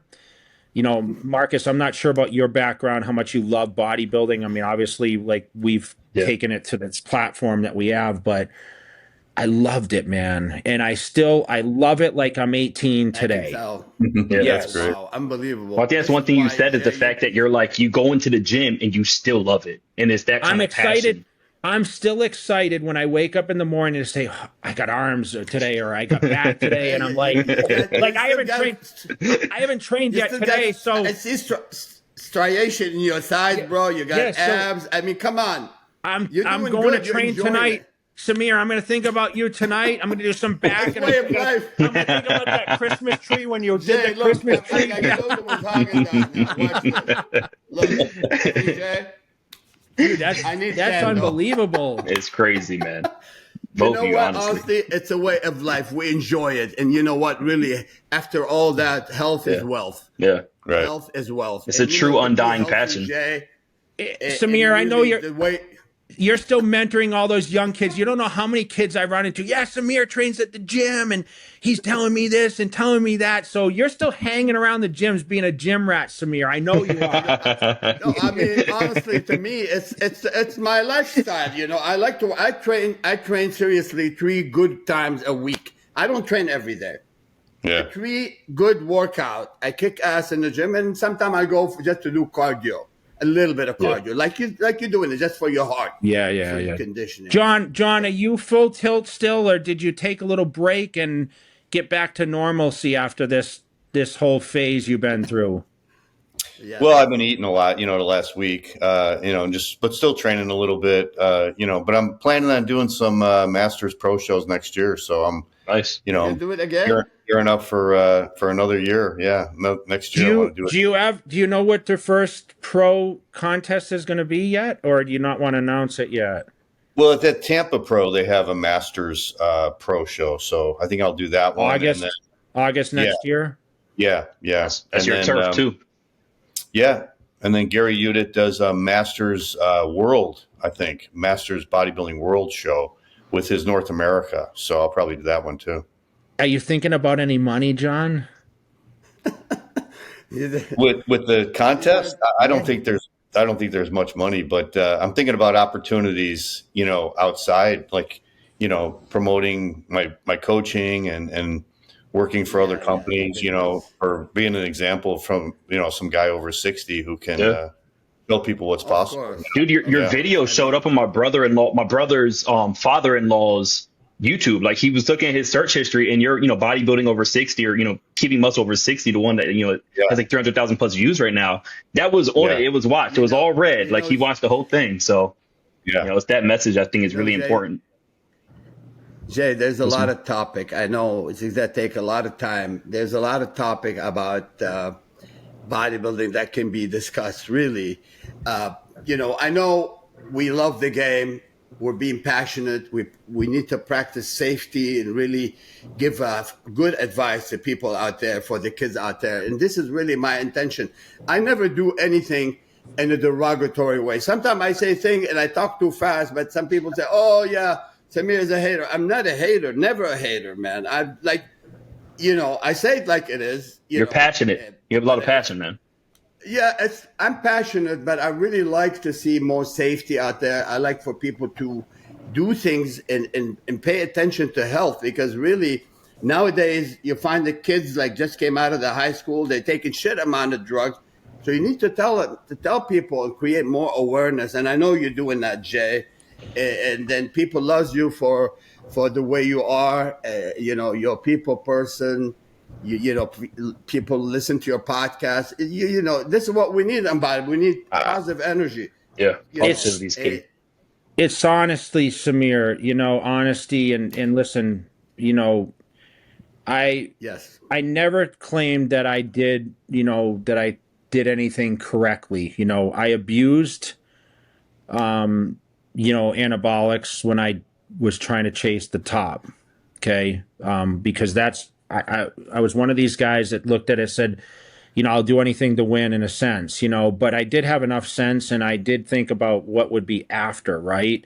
you know, Marcus, I'm not sure about your background, how much you love bodybuilding. I mean, obviously, like we've taken it to this platform that we have, but I loved it, man. And I love it like I'm 18 today. That's great. Wow, unbelievable. Well, I think that's one thing you said is the fact that you're like, you go into the gym and you still love it. And it's that kind of excited. passion. I'm still excited when I wake up in the morning to say, oh, I got arms today, or I got back today. And I'm like I haven't trained yet today. So I see striation in your thighs, bro. You got abs. I mean, come on. I'm going to train tonight. Samir, I'm going to think about you tonight. I'm going to do some back. And I'm going to think about that Christmas tree when you did the Christmas tree. Dude, that's unbelievable. It's crazy, man. You know what? Honestly, it's a way of life. We enjoy it. And you know what? Really, after all that, health is wealth. Yeah, right. Health is wealth. It's a true undying passion. Samir, I know you're still mentoring all those young kids. You don't know how many kids I run into. Yeah, Samir trains at the gym, and he's telling me this and telling me that. So you're still hanging around the gyms being a gym rat, Samir. I know you are. No, I mean, honestly, to me, it's my lifestyle. You know, I train seriously 3 good times a week. I don't train every day. Yeah. 3 good workout. I kick ass in the gym, and sometimes I go just to do cardio. A little bit of cardio, like you're doing it just for your heart. Yeah. Conditioning. John, are you full tilt still, or did you take a little break and get back to normalcy after this whole phase you've been through? Yeah. Well, I've been eating a lot, the last week, but still training a little bit, but I'm planning on doing some Masters Pro shows next year. So I'm nice. Do it again. Gearing up for another year. Yeah. Next year. I want to do it. Do you know what the first pro contest is going to be yet, or do you not want to announce it yet? Well, at that Tampa Pro, they have a Masters Pro show. So I think I'll do that one. August next year. Yeah. That's your turf too. Yeah. And then Gary Udit does a Masters World, I think, Masters Bodybuilding World show with his North America. So I'll probably do that one too. Are you thinking about any money, John? With the contest, I don't think there's much money, but I'm thinking about opportunities, outside, like, promoting my coaching and working for other companies, or being an example from, some guy over 60 who can tell people what's possible. Dude, your video showed up on my brother's father-in-law's YouTube. Like, he was looking at his search history, and you're, bodybuilding over 60, or, keeping muscle over 60, the one that, has like 300,000 plus views right now. That was on it. It was watched. It was all red. Like, he watched the whole thing. So, it's that message I think is really important. Jay, there's a lot of topic. I know it's that take a lot of time. There's a lot of topic about bodybuilding that can be discussed. Really, I know we love the game. We're being passionate. We need to practice safety and really give good advice to people out there, for the kids out there. And this is really my intention. I never do anything in a derogatory way. Sometimes I say things and I talk too fast, but some people say, "Oh yeah, Samir is a hater." I'm not a hater. Never a hater, man. I I say it like it is. You're passionate. You have a lot of passion, man. Yeah, I'm passionate, but I really like to see more safety out there. I like for people to do things and pay attention to health, because really nowadays you find the kids like just came out of the high school, they're taking shit amount of drugs. So you need to tell people and create more awareness. And I know you're doing that, Jay. And then people love you for the way you are. You're a people person. People listen to your podcast. This is what we need. We need positive energy. Yeah, positivity is key. It's honestly, Samir. Honesty and listen. I never claimed that I did. That I did anything correctly. I abused, anabolics when I was trying to chase the top. Okay, because that's. I was one of these guys that looked at it and said, I'll do anything to win, in a sense, but I did have enough sense, and I did think about what would be after, right?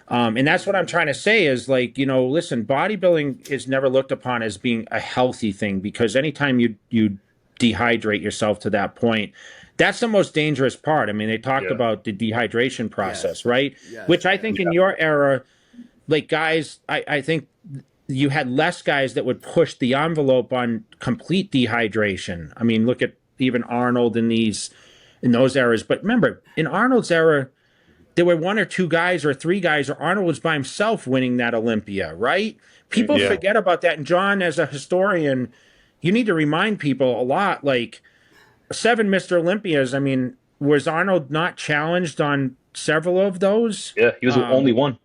And that's what I'm trying to say is listen, bodybuilding is never looked upon as being a healthy thing, because anytime you dehydrate yourself to that point, that's the most dangerous part. I mean, they talked about the dehydration process, right? Yes. Which I think in your era, guys, I think you had less guys that would push the envelope on complete dehydration. I mean, look at even Arnold in those eras. But remember, in Arnold's era, there were one or two guys or three guys, or Arnold was by himself winning that Olympia, right? People forget about that. And John, as a historian, you need to remind people a lot, 7 Mr. Olympias. I mean, was Arnold not challenged on several of those? Yeah, he was the only one.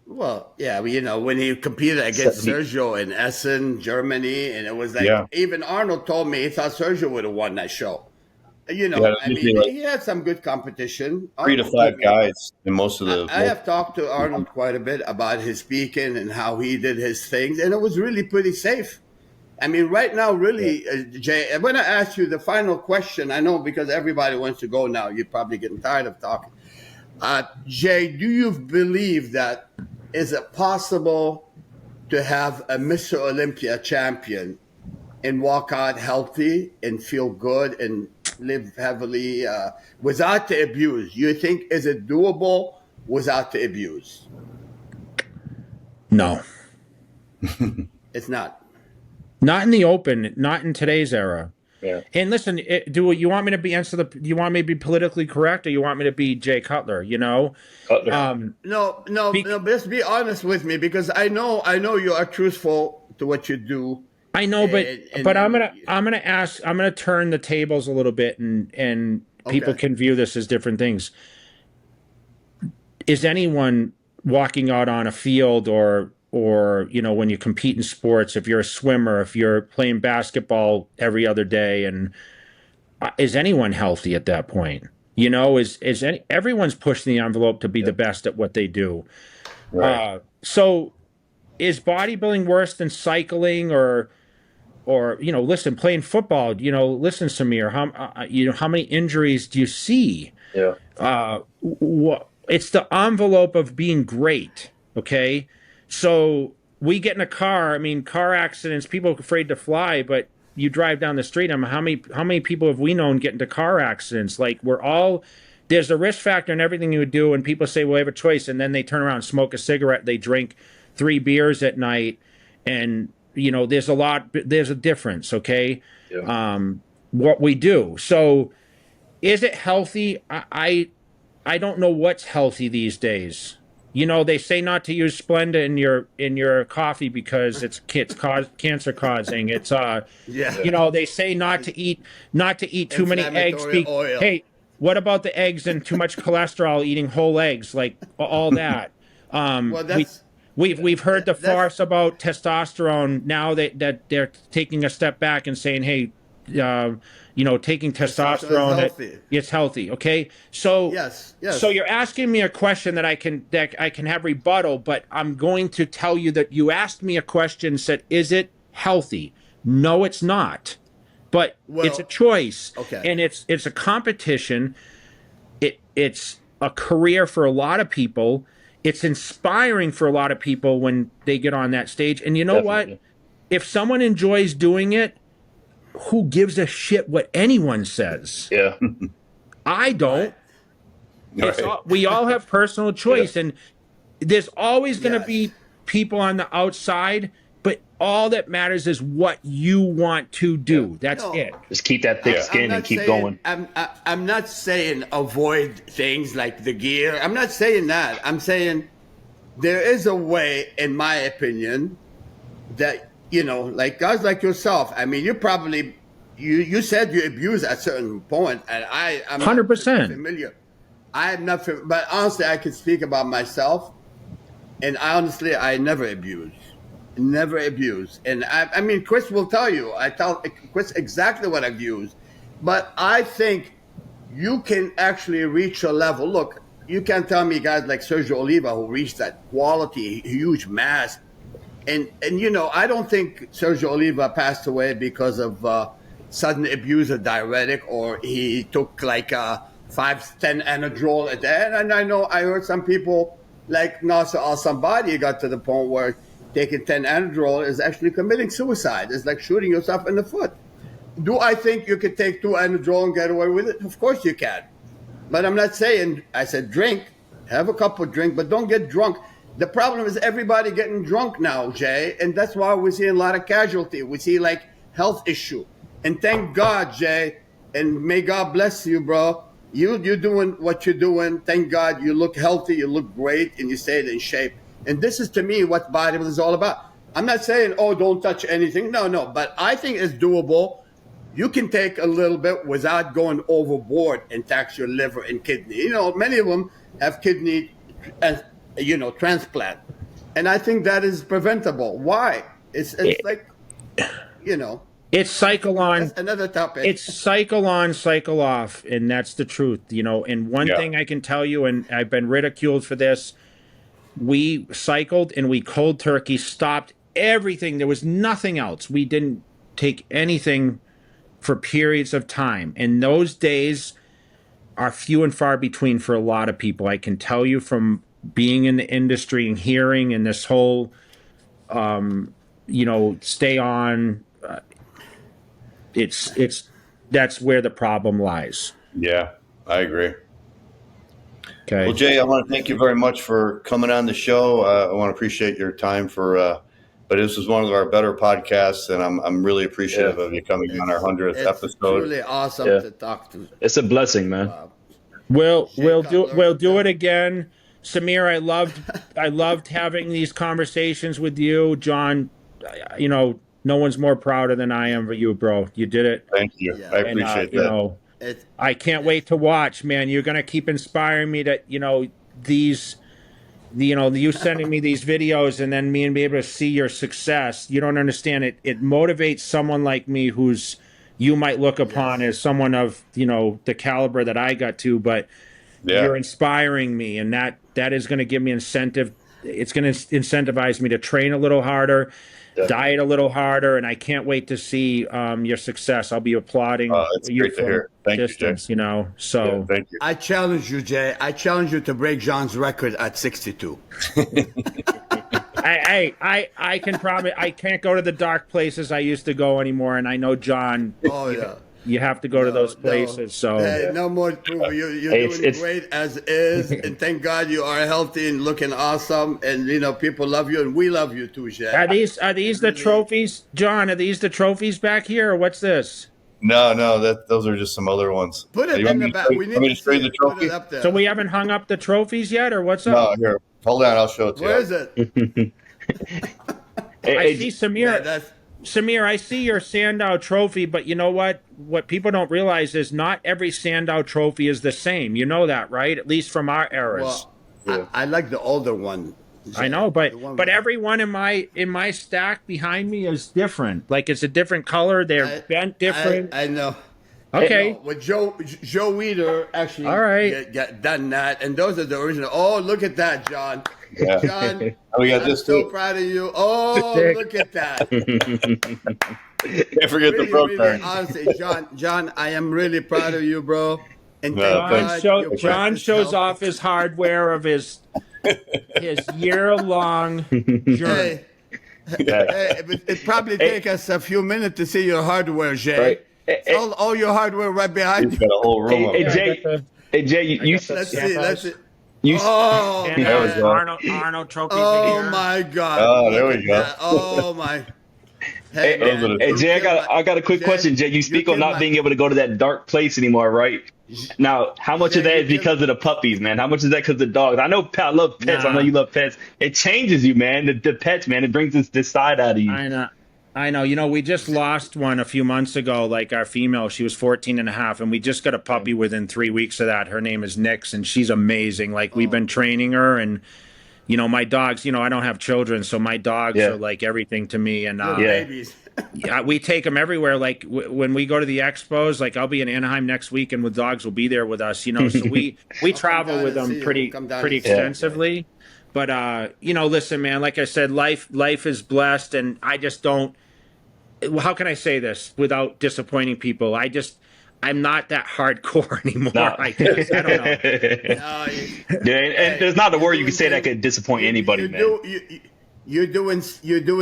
Well, yeah, when he competed against Sergio in Essen, Germany, and it was even Arnold told me he thought Sergio would have won that show. He had some good competition. 3 to 5 guys in most of the. I have talked to Arnold quite a bit about his speaking and how he did his things, and it was really pretty safe. I mean, right now, really, Jay, I'm going to ask you the final question. I know because everybody wants to go now. You're probably getting tired of talking. Jay, do you believe that is it possible to have a Mr. Olympia champion and walk out healthy and feel good and live heavily without the abuse? You think, is it doable without the abuse? No. It's not. Not in the open, not in today's era. Yeah. And listen, do you want me to do you want me to be politically correct, or you want me to be Jay Cutler? Cutler. No. Just be honest with me, because I know you are truthful to what you do. I know, but I'm gonna turn the tables a little bit, and people can view this as different things. Is anyone walking out on a field or when you compete in sports, if you're a swimmer, if you're playing basketball every other day, and is anyone healthy at that point? Everyone's pushing the envelope to be the best at what they do. Right. So is bodybuilding worse than cycling or listen, playing football, listen, Samir, how many injuries do you see? Yeah. It's the envelope of being great. Okay. So we get in a car. I mean, car accidents, people are afraid to fly, but you drive down the street. How many people have we known get into car accidents? There's a risk factor in everything you would do, and people say, well, I have a choice. And then they turn around and smoke a cigarette. They drink 3 beers at night. And, there's a difference. Okay. Yeah. What we do. So is it healthy? I don't know what's healthy these days. They say not to use Splenda in your coffee because it's cancer causing. It's they say not to eat too many eggs. Oil. Hey, what about the eggs and too much cholesterol? Eating whole eggs, all that. We've heard the That's- farce about testosterone. Now that they're taking a step back and saying, hey, taking testosterone, healthy. it's healthy. Okay, so Yes. so you're asking me a question that I can have rebuttal, but I'm going to tell you that you asked me a question, said, is it healthy? No, it's not. But it's a choice, okay. and it's a competition. It's a career for a lot of people. It's inspiring for a lot of people when they get on that stage. And you know Definitely. what? If someone enjoys doing it, who gives a shit what anyone says? Yeah. I don't. Right. We all have personal choice, and there's always going to Yes. be people on the outside, but all that matters is what you want to do. That's No. it. Just keep that thick Yeah. skin and keep going. I'm not saying avoid things like the gear. I'm not saying that. I'm saying there is a way, in my opinion, that like guys like yourself. I mean, you probably you said you abused at a certain point, and I'm 100%. familiar. I'm not, but honestly, I can speak about myself, and honestly, I never abused. Never abused. And I mean, Chris will tell you. I tell Chris exactly what I've used. But I think you can actually reach a level. Look, you can't tell me guys like Sergio Oliva who reached that quality, huge mass. And I don't think Sergio Oliva passed away because of sudden abuse of diuretic, or he took like 5-10 Anadrol a day. And I heard some people like Nasser Al-Sambadi got to the point where taking 10 Anadrol is actually committing suicide. It's like shooting yourself in the foot. Do I think you could take 2 Anadrol and get away with it? Of course you can. But I'm not saying, I said drink, have a couple drink, but don't get drunk. The problem is everybody getting drunk now, Jay, and that's why we see a lot of casualty. We see like health issue. And thank God, Jay, and may God bless you, bro. You're doing what you're doing. Thank God you look healthy, you look great, and you stayed in shape. And this is, to me, what bodybuilding is all about. I'm not saying, oh, don't touch anything. No. But I think it's doable. You can take a little bit without going overboard and tax your liver and kidney. Many of them have kidney, transplant. And I think that is preventable. Why? It's like, It's cycle on. that's another topic. It's cycle on, cycle off, and that's the truth, And one thing I can tell you, and I've been ridiculed for this, we cycled and we cold turkey stopped everything. There was nothing else. We didn't take anything for periods of time. And those days are few and far between for a lot of people. I can tell you from being in the industry and hearing and this whole, stay on. That's where the problem lies. Yeah, I agree. Okay. Well, Jay, I want to thank you very much for coming on the show. I want to appreciate your time but this was one of our better podcasts, and I'm really appreciative of you coming on our 100th It's episode. truly awesome to talk to. It's a blessing, man. We'll Cutler. do it again. Samir, I loved having these conversations with you. John, no one's more prouder than I am of you, bro. You did it. Thank you. Yeah. I appreciate that. I can't wait to watch, man. You're gonna keep inspiring me that you sending me these videos and then me and be able to see your success. You don't understand it. It motivates someone like me who's you might look upon as someone of the caliber that I got to, but you're inspiring me, and that is going to give me incentive. It's going to incentivize me to train a little harder, diet a little harder, and I can't wait to see your success. I'll be applauding It's you great to from hear. Thank distance, you, Jay. So Thank you. I challenge you, Jay. I challenge you to break John's record at 62. I can promise I can't go to the dark places I used to go anymore, and I know John. Oh, yeah. You have to go to those places. So Hey, no more proof. You're doing great as is, and thank God you are healthy and looking awesome. And people love you, and we love you too, Jay. are these the trophies, John? Are these the trophies back here, or what's this? No, those are just some other ones. Put it You want in the me to back. show- We want me need to show you the put trophy? it up there. So we haven't hung up the trophies yet, or what's up? No, here. Hold on, I'll show it to Where you. is it? I see Samir. That's Samir, I see your Sandow trophy, but you know what? What people don't realize is not every Sandow trophy is the same. You know that, right? At least from our eras. well. I like the older one. I know, The one but with- everyone in my stack behind me is different. Like it's a different color. They're bent different. I know. Okay. No, with Joe Weider actually All right. get done that, and those are the original. Oh, look at that, John. Yeah. John, Oh, we got I'm this so too. proud of you. Oh, Sick. look at that. Can't forget the Really, pro really, card. honestly, John, I am really proud of you, bro. And No, thank thanks. God your John practice shows helped. off his hardware of his year-long journey. Hey, it probably take us a few minutes to see your hardware, Jay. Right. It's all your hardware right behind He's you. got a whole room of Hey, it. Jay, you Let's see. you Oh, And There we man. go. Arnold trophies are Oh here. my God! Oh, there Look we at go. that. Oh my! Hey, Those are man, the- Hey you Jay, killed I got a quick Jay, question. Jay, you speak on killed not being able to go to that dark place anymore, right? Now, how much of Jay, that you is because of the puppies, man? How much is that because of the dogs? I know I love pets. I know Nah. you love pets. It changes you, man. The pets, man. It brings this side out of you. I know. You know, we just lost one a few months ago, like our female. She was 14 and a half, and we just got a puppy within 3 weeks of that. Her name is Nix, and she's amazing. Like, we've been training her, and, you know, my dogs, you know, I don't have children, so my dogs Yeah. are like everything to me. And Little Yeah. babies. yeah, we take them everywhere. Like when we go to the expos, like I'll be in Anaheim next week, and with dogs will be there with us. You know, so we travel down with and see them you. pretty Come down pretty and see you. extensively. But you know, listen, man. Like I said, life is blessed, and I just don't. How can I say this without disappointing people? I'm not that hardcore anymore. No. I guess I don't know. No, Yeah, and there's not a word you can say that could disappoint anybody, man. You're doing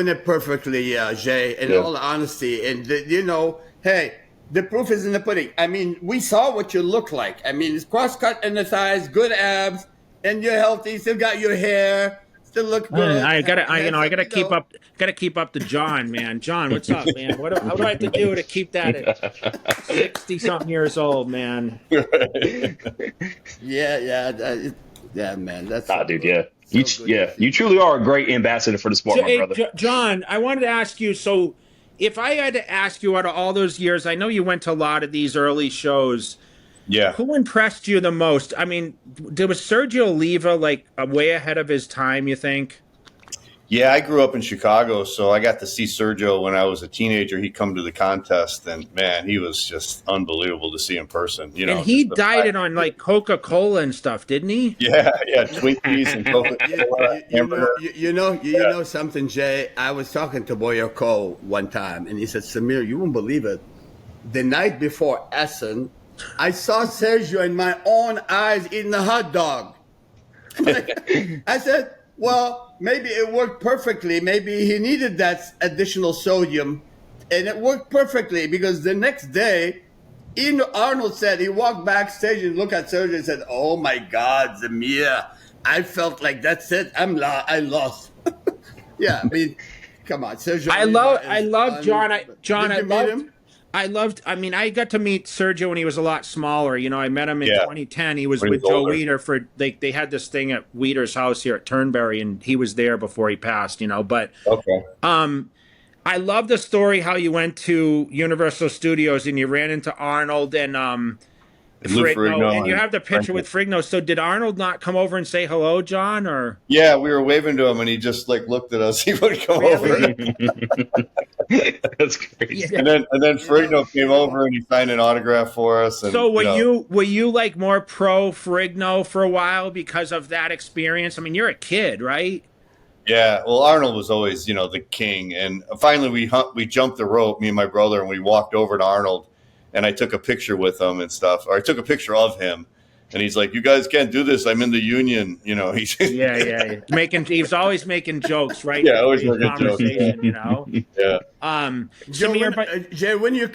it perfectly, Jay. In Yeah. all honesty, and you know, hey, the proof is in the pudding. I mean, we saw what you look like. I mean, it's cross cut in the thighs, good abs, and you're healthy. Still got your hair. Still look good. I gotta keep know. up. Gotta keep up the John, man. John, what's up, man? How do I have to do to keep that at 60-something years old, man? Yeah, man. That's Nah, so dude, good. yeah. So You, good yeah, to see. you truly are a great ambassador for the sport, my Hey, brother. John, I wanted to ask you. So, if I had to ask you out of all those years, I know you went to a lot of these early shows. Yeah. Who impressed you the most? I mean, was Sergio Oliva like way ahead of his time? You think? Yeah, I grew up in Chicago, so I got to see Sergio when I was a teenager. He'd come to the contest, and man, he was just unbelievable to see in person. You know, And he just the dieted fact- on like Coca-Cola and stuff, didn't he? Yeah, Twinkies and Coca-Cola, hamburger. You know something, Jay? I was talking to Boyako one time, and he said, Samir, you won't believe it. The night before Essen, I saw Sergio in my own eyes eating a hot dog. I said, well, maybe it worked perfectly. Maybe he needed that additional sodium, and it worked perfectly because the next day, even Arnold said he walked backstage and looked at Sergio and said, "Oh my God, Samir, I felt like that's it. I lost." Yeah, I mean, come on, Sergio. I love John. John, Did I you meet loved. him? I mean, I got to meet Sergio when he was a lot smaller. You know, I met him in Yeah. 2010. He was When he with was Joe older. Weider for they had this thing at Weider's house here at Turnberry, and he was there before he passed. You know, but Okay. I love the story how you went to Universal Studios and you ran into Arnold and Lou Frigno, Ferrigno and you have the picture Franklin. with Frigno. So did Arnold not come over and say hello, John? Or Yeah, we were waving to him, and he just like looked at us. He would come Really? over, That's crazy. and then Ferrigno came over and he signed an autograph for us. And, So were you know, you like more pro Frigno for a while because of that experience? I mean, you're a kid, right? Yeah, well, Arnold was always, the king. And finally, we jumped the rope, me and my brother, and we walked over to Arnold, and I took a picture with him and stuff. Or I took a picture of him, and he's like, "You guys can't do this. I'm in the union." He's Yeah. He was always making jokes, right? Yeah, always In making jokes. conversation, you know. yeah. Joe, Samir, Jay, when you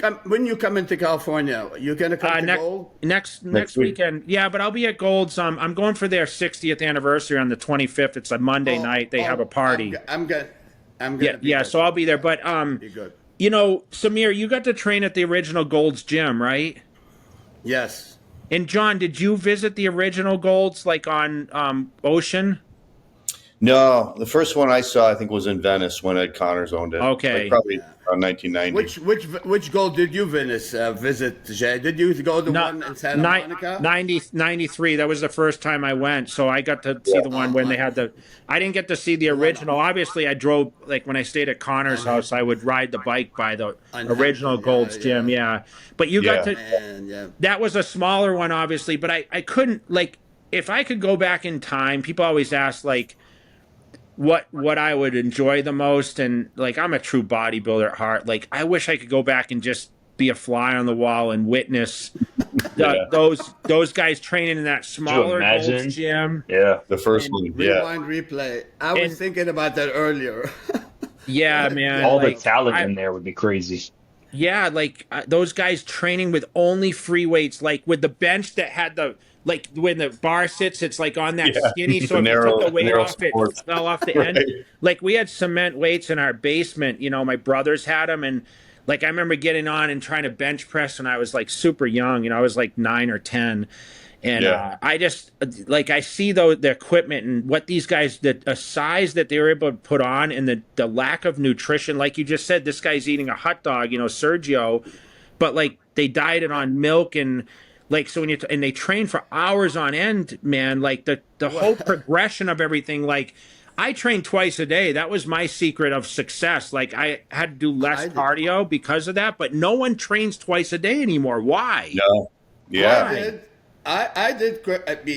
come into California, you're gonna come to Gold. next week. weekend, yeah, but I'll be at Gold's. I'm going for their 60th anniversary on the 25th. It's a Monday night. They have a party. I'm gonna. Yeah, be yeah. there. So I'll be there. But Be good. Samir, you got to train at the original Gold's gym, right? Yes. And John, did you visit the original Gold's like on Ocean? No, the first one I saw, I think, was in Venice when Ed Connors owned it. Okay. Like probably around 1990. Which goal did you visit, Jay? Did you go to one in Santa Monica? 93. That was the first time I went. So I got to see the one when they had I didn't get to see the original. Obviously, I drove, like when I stayed at Connor's house, I would ride the bike by the original Gold's Gym. Yeah. But you got to, that was a smaller one, obviously, but I couldn't, like, if I could go back in time, people always ask, like, what I would enjoy the most, and like I'm a true bodybuilder at heart. Like I wish I could go back and just be a fly on the wall and witness those guys training in that smaller Gold's Gym. Yeah, the first one. Rewind, replay. I was thinking about that earlier. Yeah, man. All the talent in there would be crazy. Yeah, like those guys training with only free weights, like with the bench that had the. Like when the bar sits, it's like on that skinny, so if you took the weight off, it fell off the end. Like we had cement weights in our basement. You know, my brothers had them, and like I remember getting on and trying to bench press when I was like super young. You know, I was like 9 or 10, and I just like I see the equipment and what these guys, the size that they were able to put on, and the lack of nutrition. Like you just said, this guy's eating a hot dog, you know, Sergio, but like they dieted on milk and. Like, so when you, and they train for hours on end, man, like the whole progression of everything, like I trained twice a day. That was my secret of success. Like I had to do less cardio because of that, but no one trains twice a day anymore. Why? No. Yeah. I did,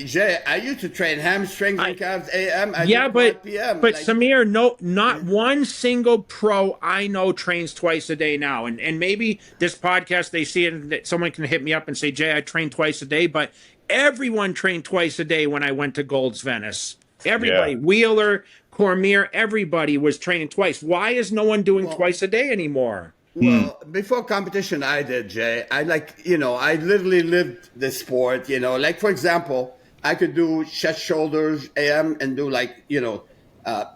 Jay. I used to train hamstrings and calves AM. But PM. But like, Samir, not one single pro I know trains twice a day now. And maybe this podcast they see it and someone can hit me up and say, Jay, I train twice a day. But everyone trained twice a day when I went to Gold's Venice. Everybody, Wheeler, Cormier, everybody was training twice. Why is no one doing twice a day anymore? Well, before competition, I did, Jay. I I literally lived the sport, like, for example, I could do chest, shoulders, AM and do I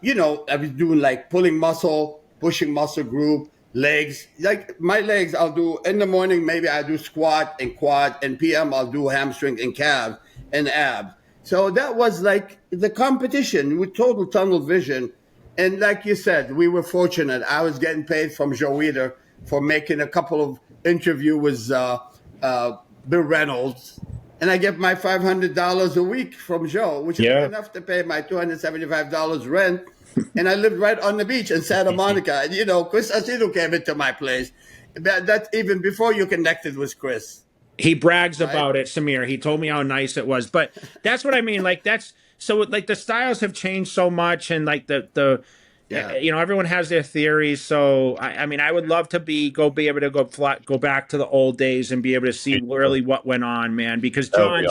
was doing like pulling muscle, pushing muscle group, legs, like my legs, I'll do in the morning. Maybe I do squat and quad, and PM, I'll do hamstring and calf and ab. So that was like the competition with total tunnel vision. And like you said, we were fortunate. I was getting paid from Joe Weider for making a couple of interviews with Bill Reynolds. And I get my $500 a week from Joe, which is enough to pay my $275 rent. And I lived right on the beach in Santa Monica. And, Chris Asino came into my place. That's even before you connected with Chris. He brags about it, Samir. He told me how nice it was. But that's what I mean. Like, so like the styles have changed so much, and like everyone has their theories. So I mean, I would love to be able to go back to the old days and be able to see really what went on, man. Because John,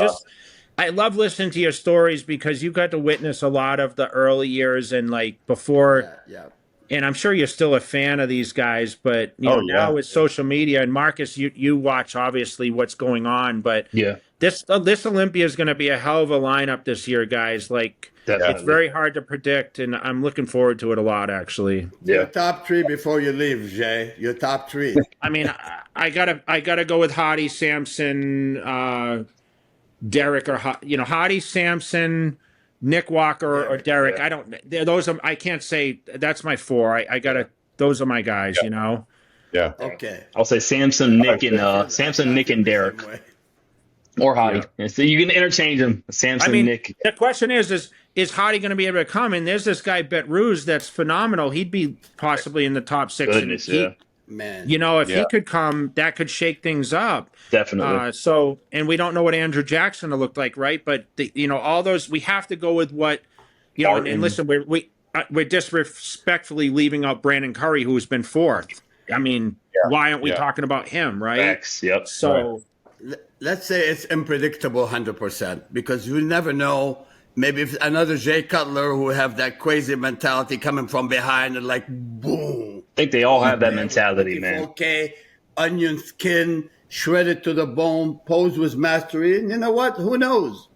I love listening to your stories because you got to witness a lot of the early years and like before. And I'm sure you're still a fan of these guys, but now with social media, and Marcus, you watch obviously what's going on, but this Olympia is going to be a hell of a lineup this year, guys. Like it's very hard to predict, and I'm looking forward to it a lot, actually. Your top 3 before you leave, Jay. Your top 3. I mean, I gotta go with Hadi, Samson, Derek, or Hadi, Samson, Nick Walker or Derek. I can't say that's my 4. Those are my guys, Yeah. Okay. I'll say Samson, Nick, and Derek. Or Hadi. Yeah. So you can interchange them. Samson, Nick. The question is Hadi going to be able to come? And there's this guy, Bet Ruse, that's phenomenal. He'd be possibly in the top 6. Goodness, Man. If he could come, that could shake things up. Definitely. And we don't know what Andrew Jackson will look like, right? But all those, we have to go with what and listen, we're disrespectfully leaving out Brandon Curry, who's been 4th. I mean, why aren't we talking about him, right? Facts, yep. So let's say it's unpredictable 100% because you never know. Maybe if another Jay Cutler who have that crazy mentality coming from behind and like boom. I think they all have that mentality, man. Okay, onion skin, shredded to the bone, pose with mastery. And you know what? Who knows?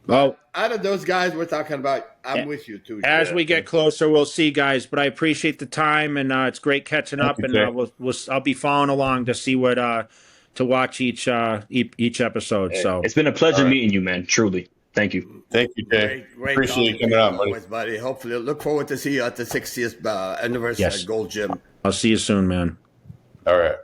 Well, out of those guys we're talking about, I'm with you too. As we get closer, we'll see, guys. But I appreciate the time, and it's great catching up. And I'll be following along to see what to watch each episode. So it's been a pleasure meeting you, man. Truly. Thank you. Thank you, Jay. Great Appreciate you talking coming to on, you buddy. always, buddy. Hopefully, look forward to see you at the 60th anniversary Yes. at Gold Gym. I'll see you soon, man. All right.